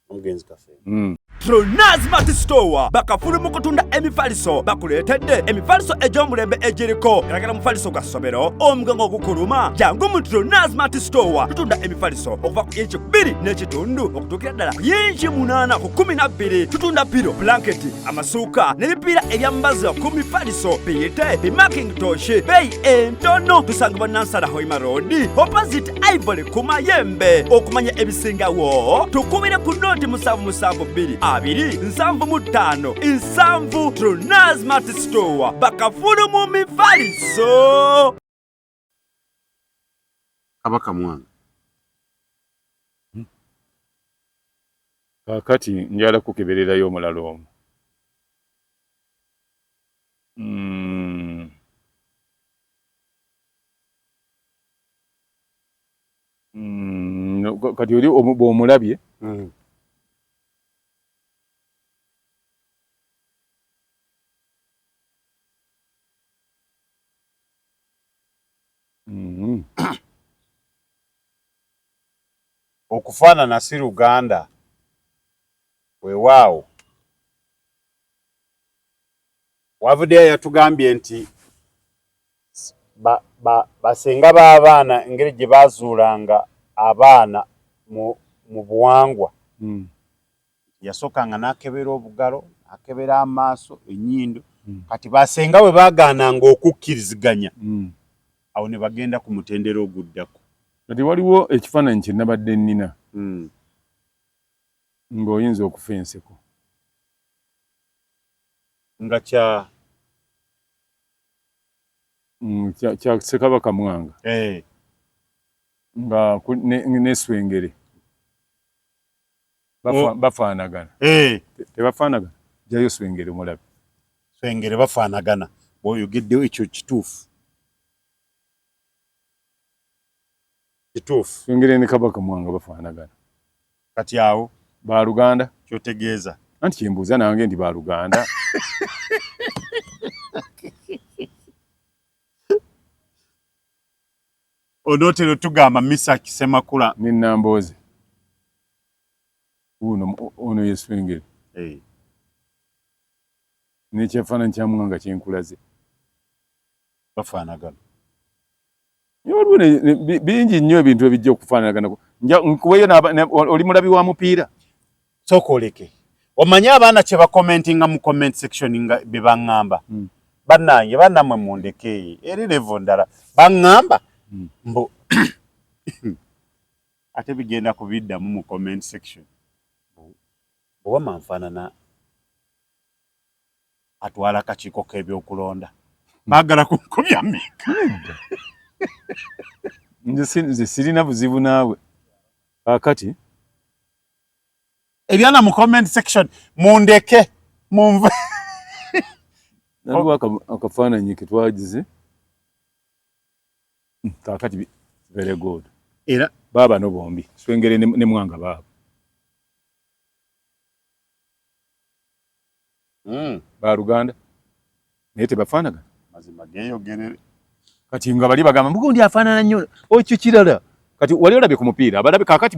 omugenzi Kafeero Tronazmat Store bakafulu mu kutunda emifaliso bakuleetedde emifaliso egy'omulembe egiriko eragala mufaliso gwa ssomero omugango ogukuluma jangu mu Tronazmat Store tutunda emifaliso okuva ku inchi 2 n'ekitundu okutuukira ddala ku inchi 8 ku 12 tutunda piro blanketi amasuuka n'ebipiira ebyambaza ku mifaliso biyite bimakintosh beeyi entono tusangibwa Nansana Hoima Road opposite Ivory ku Mayembe okumanya ebisingawo tukubire ku noti 772 275 nsanvu Tronazmat Store bakafulu mu mifaliso kabaka mwana kakati njala kukebererayo omulala omu kati oli bw'omulabye okufaanana si Luganda weewaawo wavuddeyo yatugambye nti basenga b'abaana engeri gye baazuulanga abaana mu buwangwa Mm. yasookanga n'akebera obugalo akebera amaaso ennyindo kati basenga bwe baagaananga okukkiriziganya awo ne bagenda ku mutendera oguddako. Kati waliwo ekifaananyi kye nabadde nnina ng'oyinza okufa enseko nga kya kya Ssekabaka Mwanga nga n'Eswengere bafaanagana tebafaanagana jayo Swengere mulabe Swengere bafaanagana bw'oyogeddewo ekyo kituufu Swengere ne Kabaka Mwanga bafaanagana kati awo baaluganda kyotegeeza anti kyembuuza nange ndi baaluganda onootero tugamba Misaki Ssemakula ne Nambooze ono ye Swengere n'ekyafaananyi kya Mwanga kyenkulaze bafaanagana. waliwo bingi nnyo ebintu ebijja okufaanagana nkuweyo oli mulabi wa mupiira sooka oleke omanye abaana kye bakomentinga mu comment section nga bye baŋŋamba bannange bannammwe mundeke eri levo ndala baŋŋamba mbu ate bigenda kubiddamu mu comment section oba manfaanana atwala akakiiko k'ebyokulonda baagala kunkubya mmeka nze sirina buzibu naawe kakati ebyana mu comment section mundeke munve naliwo akafaananyi ke twagize kakati very good era baaba no bombi Swengere ne Mwanga baaba baaluganda naye tebafaanagana mazima geeyogerere kati nga bali bagamba mbugundi afaanana nnyo okyo kirala kati wali olabye ku mupiira abalabe kakati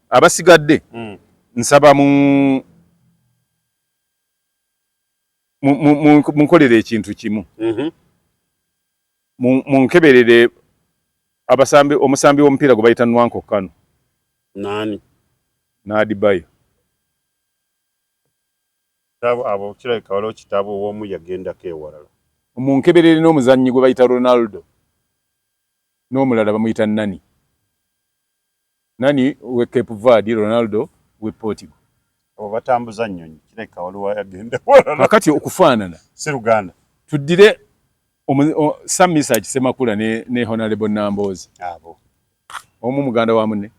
abasigadde nsaba munkolere ekintu kimu munkeberere omusambi w'omupiira gwe bayita Nwanko Kano nani n'Adibayo abo kirabika waliwo kitabo ow'omu yagendako ewalala munkeberere n'omuzannyi gwe bayita Ronaldo n'omulala bamuyita Nani we Cape Verde, Ronaldo we Portugal. Abo batambuza nnyonyi kirabika waliwo yagenda walala kakati okufaanana si Luganda tuddire Sam Misaki Ssemakula ne Honorable Nambooze abo omu muganda wa munne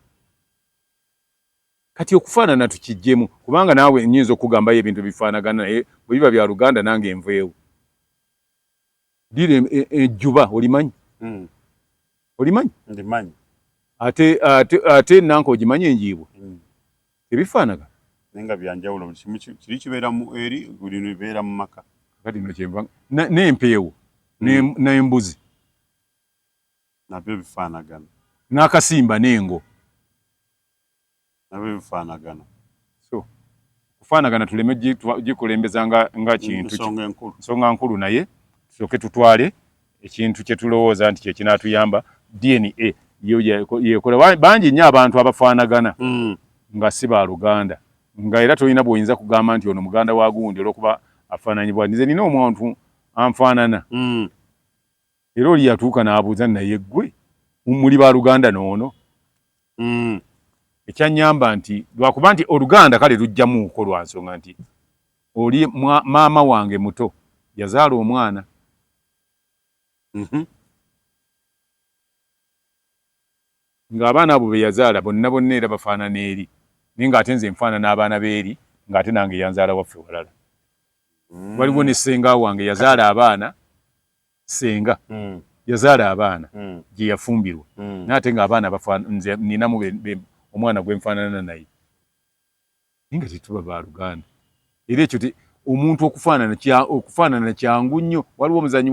kati okufaanana tukijjemu kubanga naawe nnyinza okugambayo ebintu bifaanagana naye bwe biba bya Luganda nange enveewo dire ejjuba olimanyi olimanyi ndimanyi ate nanka ogimanyi enjiibwa tebifaanagana nenga byanjawulo kiri kibeera mu eri buli bibeera mu maka kati no kyenva n'empeewo n'embuzi nabyo bifaanagana n'akasimba n'engo nabyo bifaanagana so kufaanagana tuleme gikulembeza nga kintu nsonga nkulu naye tusooke tutwale ekintu kye tulowooza nti kye kinaatuyamba DNA yekola bangi nnyo abantu abafaanagana nga si baaluganda nga era tolina bw'oyinza kugamba nti ono muganda wa gundi olw'okuba afaananyibwa nze nina omuntu anfaanana era oli yatuuka n'abuuza naye ggwe muli baaluganda n'ono ekyannyamba nti lwakuba nti oluganda kale lujjamuuko lwa nsonga nti oli maama wange muto yazaala omwana ng'abaana abo be yazaala bonna era bafaanana eri naye ng'ate nze nfaanana abaana beeri ng'ate nange yanzaala waffe walala waliwo ne ssenga wange yazaala abaana ssenga yazaala abaana gye yafumbirwa naye ate ng'abaana nze ninamu omwana gwe nfaanana naye naye nga tetuba baaluganda era ekyo omuntu okufaanana kyangu nnyo waliwo omuzannyi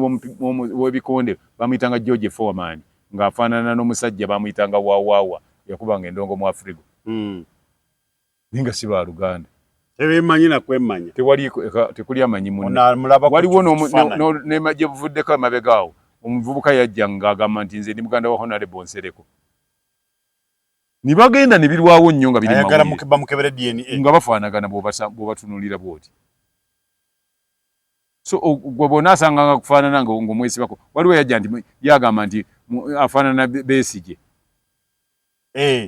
w'ebikonde bamuyitanga George Foreman ng'afaanana n'omusajja bamuyitanga Wawawa yakubanga endongo mu Africa naye nga si baaluganda tebeemanyi nakwemmanya tekuli amanyi munne waliwo n'emajje buvuddeko emabega awo omuvubuka yajja ng'agamba nti nze ndi muganda wa Honorable Nsereko nibagenda nibirwawo nnyo nga biri ayagala bamukebere DNA nga bafaanagana bw'obatunulira bw'oti. So gwe bonna asanga nga kufaanana ng'omwesibako waliwo yajja nti yagamba nti afaanana Besigye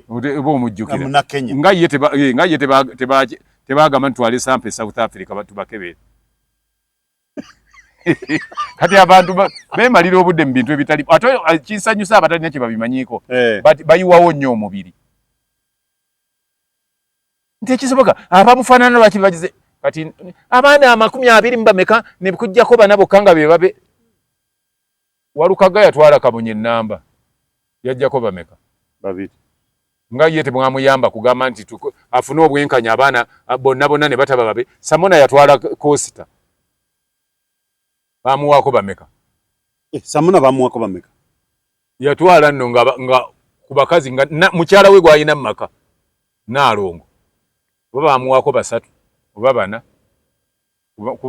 oba omujjukira nga ye tebagamba ntwale sample South Africa tubakebere. Kati abantu bemalira obudde mu bintu ebitali ate kinsanyusa abatalina kye babimanyiiko bayiwawo nnyo omubiri nti ekisoboka abamufaanana lwaki bagize kati abaana 20 mbameka ne kujjako bana bokka nga bebabe Walukaga yatwala Kabonye namba yajjako bameka babiri nga ye temwamuyamba kugamba nti afune obwenkanya abaana bonna ne bataba babe. Samona yatwala Kosita bamuwako bameka Samona bamuwako bameka yatwala nno nga kubakazi nga mukyala we gwayina maka Nalongo baba bamuwako 3 oba 4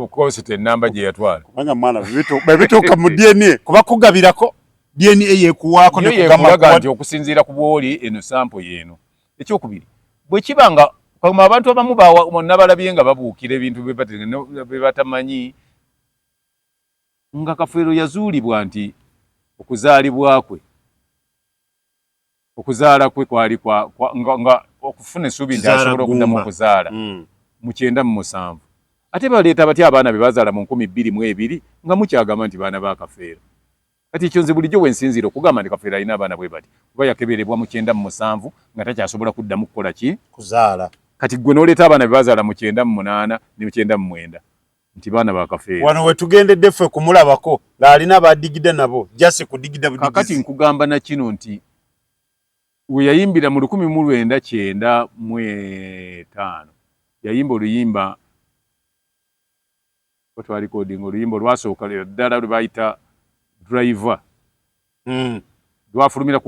Kosita namba je yatwala kubanga mwana bebituka mu DNA kuba kugabirako DNA yekuwako ne kugamba nti okusinziira ku bwoli eno sample yeno. Ekyokubiri bwe kibanga kwa abantu abamu bonna balabye nga babuukira ebintu bye batamanyi nga Kafeero yazuulibwa nti okuzaala kwe kwali nga okufuna essuubi nti asobola okuddamu okuzaala mu 97 ate baleeta batya abaana be bazaala mu 2022 nga mukyagamba nti baana ba Kafeero. Kati ekyo nze bulijjo wensinzira okugamba nti Kafeero alina abaana bwe bati kuba yakeberebwa mu 97 nga takyasobola kuddamu kukola ki kuzaala. Kati gwe n'oleeta abaana be bazaala mu 98 ne 99 nti baana ba Kafeero. Wano we tugendedde ffe kumulabako ng'alina badigida nabo jasi kudigida budigisi. Kakati nkugamba na kino nti we yayimbira mu 1995 yayimba oluyimba twali recording oluyimba lwasooka ddala lwe bayita Driver lwafulumira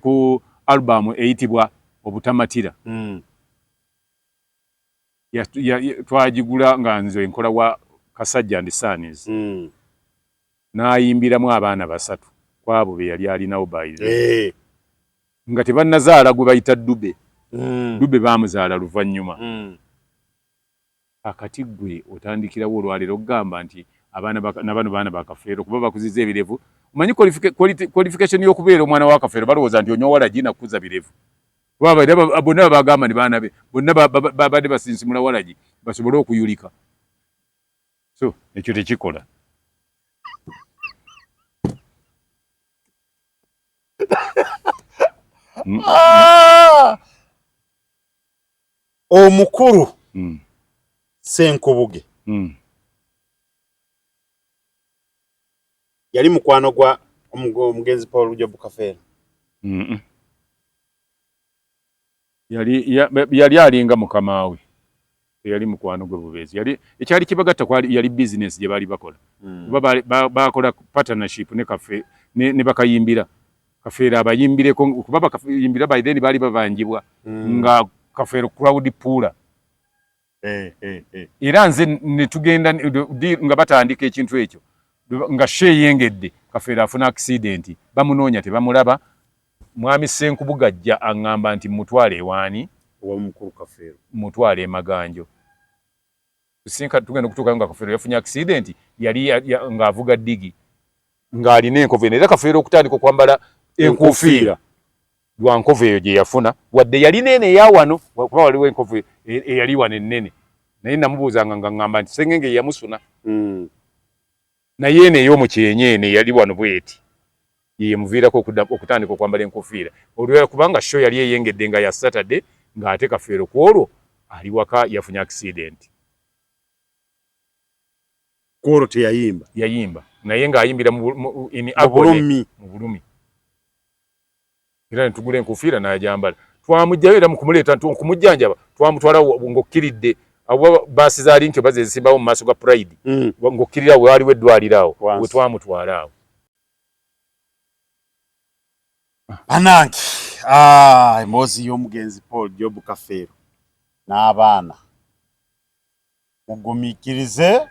ku album eyitibwa Obutamatira. Twagigula nga nze enkola wa Kasajja and Sons n'ayimbiramu abaana 3 kwabo be yali alinawo bayize nga tebannazaala gwe bayita Dube. Dube baamuzaala luvannyuma. Akati gwe otandikirawo olwaleero okugamba nti nabano baana ba Kafeero kuba bakuziza ebirevu. Omanyi qualification y'okubeera omwana wa Kafeero balowooza nti onyowa wala gina kuza birevu. Bonna bagamba ni baana be bonna babadde basinsimula walagi basobole okuyulika. So ekyo tekikola. Omukulu Senkubuge yali mukwano gwa omugenzi Paul Job Kafeero. Yali alinga mukamaawe yali mukwano gwe bubeezi ekyali kibagatta yali business gye baali bakola bakola partnership ne Kafeero ne bakayimbira Kafeero abayimbireko kuba bakayimbira by then baali babanjibwa nga Kafeero crowd pooler. Era nze ne tugenda nga batandika ekintu ekyo nga sheyengedde Kafeero afuna accident bamunoonya tebamulaba. Mwami Senkubuga ajja aŋŋamba nti mutwale ewaani omukulu Kafeero mutwale Maganjo. Tusinka tugenda okutuuka nga Kafeero yafunye accident yali ng'avuga ddigi ng'alina enkovu era Kafeero okutandika okwambala enkofiira lwa nkovu eyo gye yafuna wadde yali nene eyawano kuba waliwo enkovu eyali wano ennene naye namubuuzanga nga ŋŋamba nti sengenge yamusuna naye eno ey'omukyenye eno eyali wano bweti ye muviirako okutandika okwambala enkofiira olwo kubanga show yali eyengedde nga ya Saturday ng'ate Kafeero kwolwo ali waka yafunye accident. Kwolwo yayimba naye ng'ayimbira mu Bulumi. Era ne tugula enkofiira n'ajambala twamugjayo era mu kumuleeta okumujjanjaba twamutwala ng'okkiridde abo baasi za Linkyo bazezisimbawo mu maaso ga Pride ng'okkirira we waliwo eddwaliro awo we twamutwala awo. Ananki emboozi y'omugenzi Paul Job Kafeero n'abaana mugumiikirize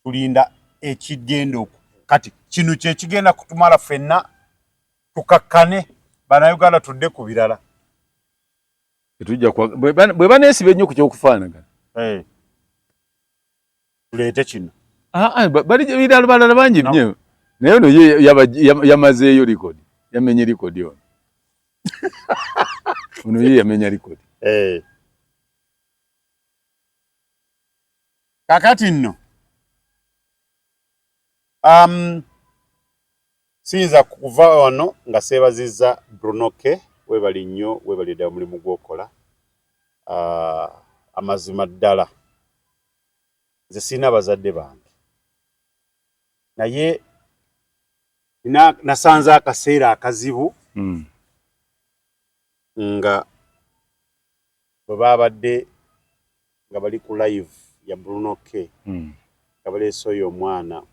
tulinda ekigenda kati kino kye kigenda kutumala ffenna tukakkane Bannayuganda tudde ku birala Tujja kwa bwe banesibe nnyo ku kyokufaanagana. Tuleete kino. Bali balala bangi nnyo. Naye ono ye yamazeeyo likodi. Yamenye likodi ono. Ono ye yamenya likodi. Kakati nno. Sinza kuva wano nga seebazizza Bruno K. Webali nnyo, webali ddala omulimu gw'okola. Amazima ddala. Nze sirina bazadde bange. Naye nasanze akaseera akazibu nga bwe babadde nga bali ku live ya Bruno K. Nga baleese oyo omwana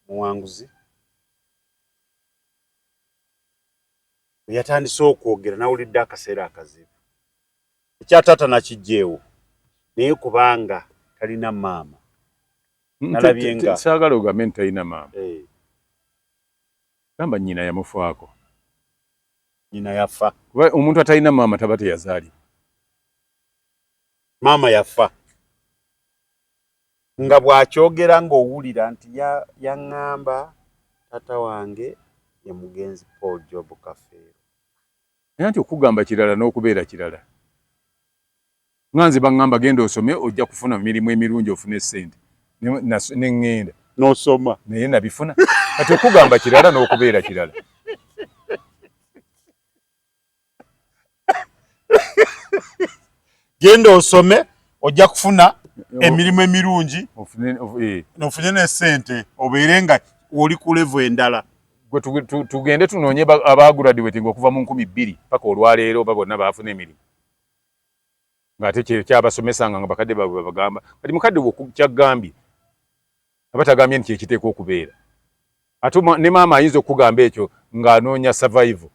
muwanguzi. Yatandise okwogera nawulidde akaseera akazibu. Ekyataata nakijjeewo naye kubanga talina maama. Nalabye nga saagala ogambe nti talina maama. Gamba nnyina yamufaako. Nnyina yafa. Kuba omuntu atalina maama taba teyazaalibwa. Maama yafa. Nga bw'akyogera ng'owulira nti yaŋŋamba taata wange ye mugenzi Paul Job Kafeero. Naye nti okugamba kirala n'okubeera kirala. Nganze baŋŋamba genda osome ojja kufuna mirimu emirungi ofune ssente. Ne ŋŋenda. N'osoma. Naye nabifuna. Kati okugamba kirala n'okubeera kirala. Genda osome ojja kufuna emirimu emirungi n'ofune ne ssente obeere nga oli ku level endala. Gwe tugende tunoonye abagraduate okuva mu 2000 paka olwaleero bonna baafuna emirimu. Ng'ate kyabasomesanga nga bakadde baabwe babagamba. Kati mukadde bwe kyagambye abatagambye nti kyekiteeka okubeera. Ate ne maama ayinza okugamba ekyo ng'anoonya survival.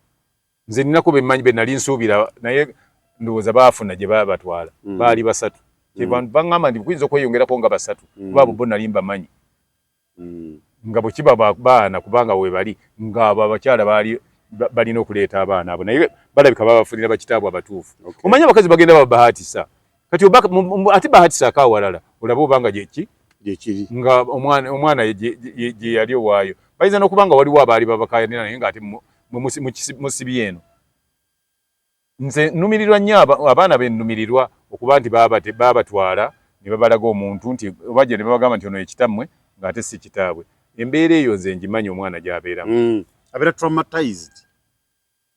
Nze ninako bemmanyi be nali nsuubira naye ndowooza baafuna gye babatwala. Baali basatu. Baŋŋamba nti kuyinza okweyongerako nga basatu kuba bo nali mbamanyi. Nga bwe kiba baana kubanga we bali ng'abo abakyala balina okuleeta abaana abo naye balabika babafunira bakitaabwe abatuufu. Omanyi abakazi bagenda babahatisa. Kati ate bahatisa akawalala olaba obanga gyekiri nga omwana gye yali owaayo. Bayinza n'okuba nga waliwo abaali babakayanira naye ng'ate musibi eno. Nze nnumirirwa nnyo abaana be nnumirirwa okuba nti baabatwala ne babalaga omuntu nti oba gye ne babagamba nti ono ekitammwe ng'ate si kitaabwe. Embeera eyo nze ngimanyi omwana gy'abeeramu. Abeera traumatized.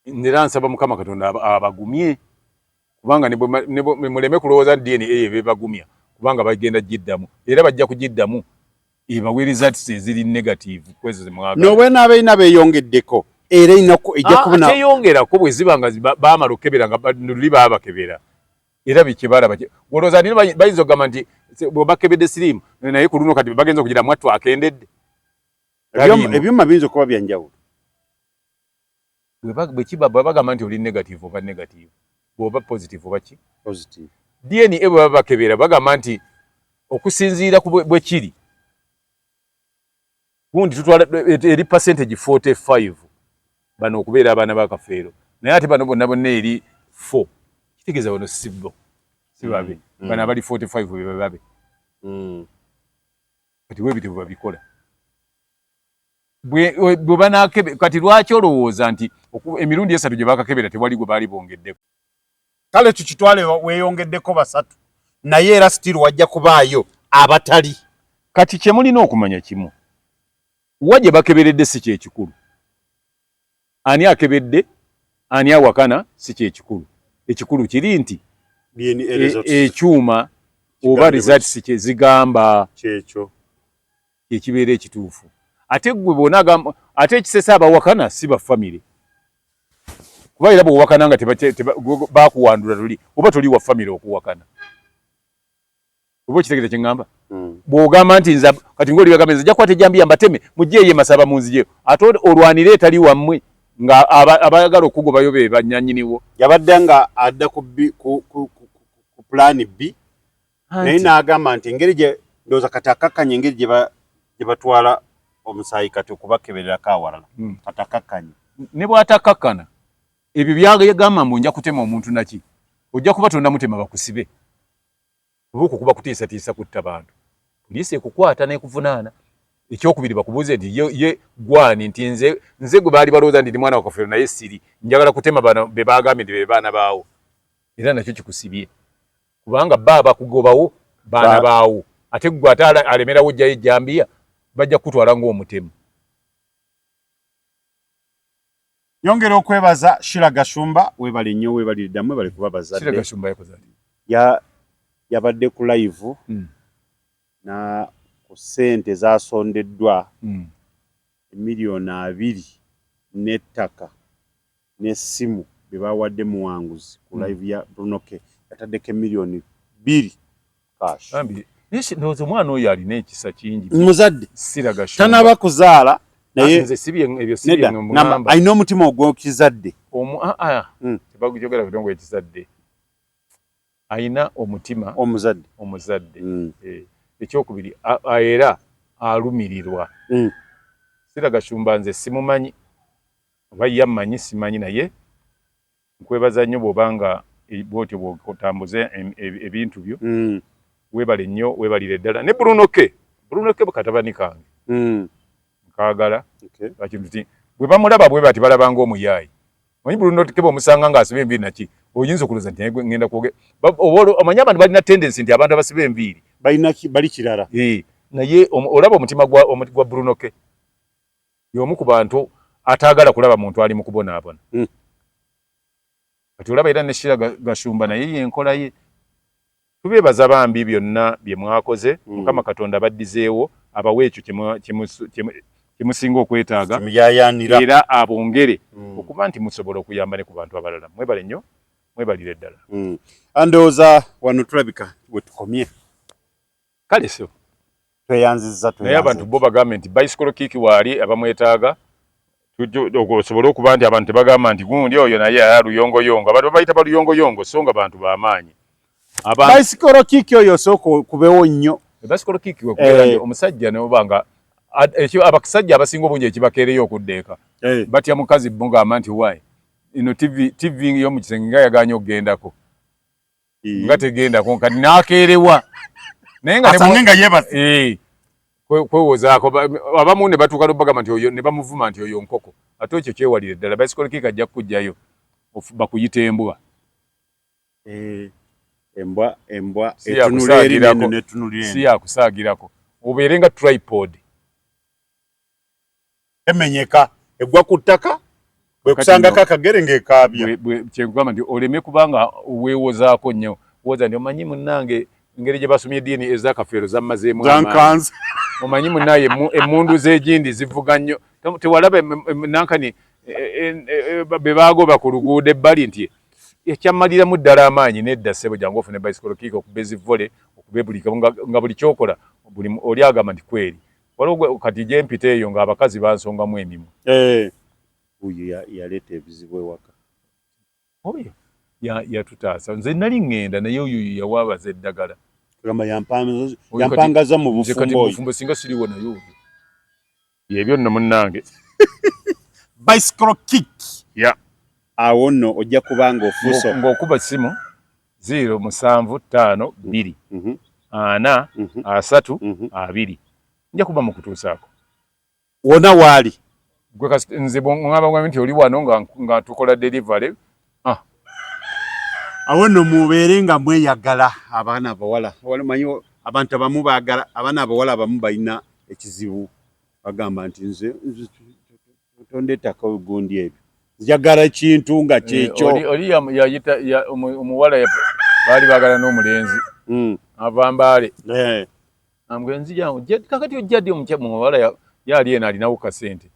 Nera nsaba Mukama Katonda abagumye kubanga ne muleme kulowooza DNA eyo bebagumya kubanga bagenda giddamu era bajja kugiddamu ebawe results eziri negative kwezo zemwaga. Nowe n'abeina beeyongeddeko era ejja kubona teyongerako bwe ziba nga baamala okukebera nga luli baabakebera era bikibala olowooza nino bayinza okugamba nti bwe bakebedde siriimu naye ku luno kati bagenza okugira mwattu akendedde. Ebyuma biyinza okuba bya njawulo. Bwe kiba bagamba nti oli negative oba negative bw'oba positive oba ki positive. DNA bwe babakebera bagamba nti okusinziira ku bwe kiri gundi tutwala eri percentage 45 bano okubeera abaana ba Kafeero naye ate bano bonna eri 4 kitegeeza bano sibo sibabe bano abali 45 bwe babe. Kati we bitibwa babikola bwe banakebe kati lwaki olowooza nti emirundi esatu gye bakakebera tewali gwe baali bongeddeko. Kale tukitwale weeyongeddeko basatu naye era still wajja kubaayo abatali. Kati kye mulina okumanya kimu wa gye bakeberedde si kyekikulu. Ani akebedde ani awakana si kyekikulu. Ekikulu kiri nti ekyuma oba results kye zigamba kyekyo ekibeera ekituufu. Ate gwe bona ate ekisese abawakana si ba family. Kuba era bw'owakana nga bakuwandula luli oba toli wa family okuwakana. Oba kitegeeza kye ngamba? Bw'ogamba nti nza kati ng'oli bagamba nze jja kwate jambi yambateme mujjeeye masaba munzije ate olwanire etali wammwe nga abayagala okugobayo be banyanyiniwo. Yabadde nga adda ku plan B naye n'agamba nti engeri gye ndowooza kati akakkanya engeri gye batwala omusaayi kati okubakebererako awalala kati akakkanya. Ne bw'atakakkana ebyo byagamba mbu nja kutema omuntu naki ojja kubatonda mutema bakusibe obuko kuba kutiisa kutta bantu poliisi ekukwata n'ekuvunaana ekyokubiri bakubuuze nti ye gwani nti nze gwe baali balowooza ndi mwana wa Kafeero naye siri njagala kutema bano be baagambye nti be baana baawo era nakyo kikusibye kubanga baba kugobawo baana baawo ate gwe ate alemerawo ojjayo ejjambiya bajja kutwala ng'omutemu. Nyongera okwebaza Shira Gashumba webale nnyo webalidde mmwe bali kuba bazadde. Shira Gashumba yakoze yabadde ku live na ku ssente zasondeddwa miliyoni 2 n'ettaka n'essimu bye bawadde muwanguzi ku live ya Brunoke yataddeko miliyoni 2 cash. Ndoza omwana oyo alina ekisa kingi muzadde Shira Gashumba tanaba kuzaala naye nze sibye ebyo sibye ngamba alina omutima ogw'okizadde tebagujogera bitongo ekizadde ayina omutima omuzadde ekyokubiri era alumirirwa. Shira Gashumba nze simumanyi oba yammanyi simanyi naye nkwebaza nnyo bw'obanga bwotyo bw'otambuze ebintu byo webale nnyo webalire ddala ne Brunoke bukatabani kange nkagala bakintu ti bwe bamulaba bwe bati balabanga omuyaayi omanyi Brunoke bw'omusanga ng'asiba enviiri naki oyinza okuloza nti ngenda kwoge omanyi abantu balina tendensi nti abantu abasiba enviiri bali kirala naye olaba omutima gwa Brunoke y'omu ku bantu ataagala kulaba muntu ali mu kubonaabona kati olaba era ne Shira Gashumba naye yenkola ye tubeebaza bambi byonna bye mwakoze Mukama Katonda baddizeewo abawe ekyo kimusinga okwetaaga era abongere okuba nti musobola okuyamba ne ku bantu abalala. Mwebale nnyo mwebalire ddala. Andowooza wano tulabika we tukomye kale so tweyanzizza naye abantu bo bagambye nti bicycle kick waali abamwetaaga okusobola okuba nti abantu tebagamba nti gundi oyo naye aluyongoyongo abantu bayita baluyongoyongo so nga bantu b'amaanyi. Bicycle kick oyo soko kubewo nnyo bicycle kick wekugera omusajja n'obanga abasajja abasinga obungi ekibakeereyo okuddeeka batya mukazi mugamba nti wayi ino TV yo mu kisenge nga yaganye okugendako nga tegendako kati n'akeerewa naye nga yeebase kwewozaako abamu ne batuuka n'obagamba nti oyo ne bamuvuma nti oyo nkoko ate ekyo kyewalire ddala bicycle kick ajja kukugjayo bakuyita embwa embwa etunula eri n'etunula eri si yakusaagirako obeere nga tripod emenyeka egwa ku ttaka bwe kusangako akagere ng'ekaabya kyekugamba nti oleme kubanga weewozaako nnyo woza nti omanyi munnange engeri gye basomye eddiini ez'akafeero zammazeemu zankanze omanyi munnaye emmundu z'egindi zivuga nnyo tewalaba nankani be baagoba ku luguudo ebbali nti ekyammaliramu ddala amaanyi nedda ssebo jangu ofune bicycle kick okuba ezivvole okuba ebulika nga buli kyokola oli agamba nti kweri waliwo kati gyempita eyo ng'abakazi bansongamu emimu oyo yaleeta ebizibu ewaka oyo yatutaasa nze nali ŋŋenda naye oyo yawaabaza eddagala gamba yampangaza mu bufumbo singa siriwo naye oyo yebyo nno munnange bicycle kick awo nno ojja kubanga ofuuso ng'okuba simu 075 2 4 3 2 nja kuba mu kutuusaako wona waali gwe nze ngamba nti oli wano nga tukola delivery awo nno mubeere nga mweyagala abaana abawala manyi abantu abamu baagala abaana abawala abamu balina ekizibu bagamba nti nze tondeetako gundi ebyo njagala ekintu nga kyekyo oli yayita omuwala baali baagala n'omulenzi avambaale ambwe nzijangu kakati ojjadde omuwala yaali eno alinawo kasente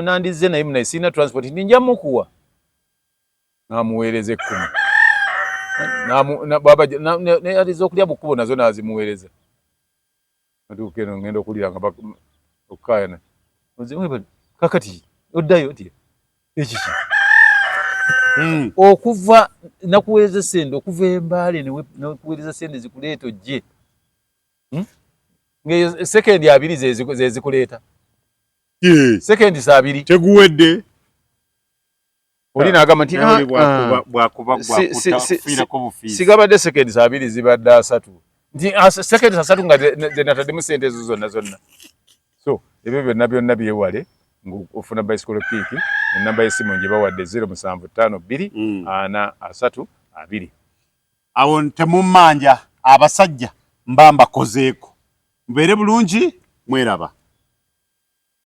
nandizze naye munaye sirina transport ninja mukuwa namuweereza 10 aliza okulya bukubo nazo nazimuweereza atuuka eno ngenda okulira nga okukayana kakati oddayo otya ekiki okuva nakuweereza sente okuva embaale nakuweereza sente zikuleeta ojje ngaeyo sekendi 2 zezikuleeta sekendi 2 teguwedde oli n'agamba nti sigabadde seconds 2 zibadde 3 nti seconds 3 nga zenataddemu sente ezo zonna so ebyo byonna byewale ng'ofuna bicycle kick enamba y'essimu gye bawadde 0752 awo temummanja abasajja mbamba kozeeko mbeere bulungi mweraba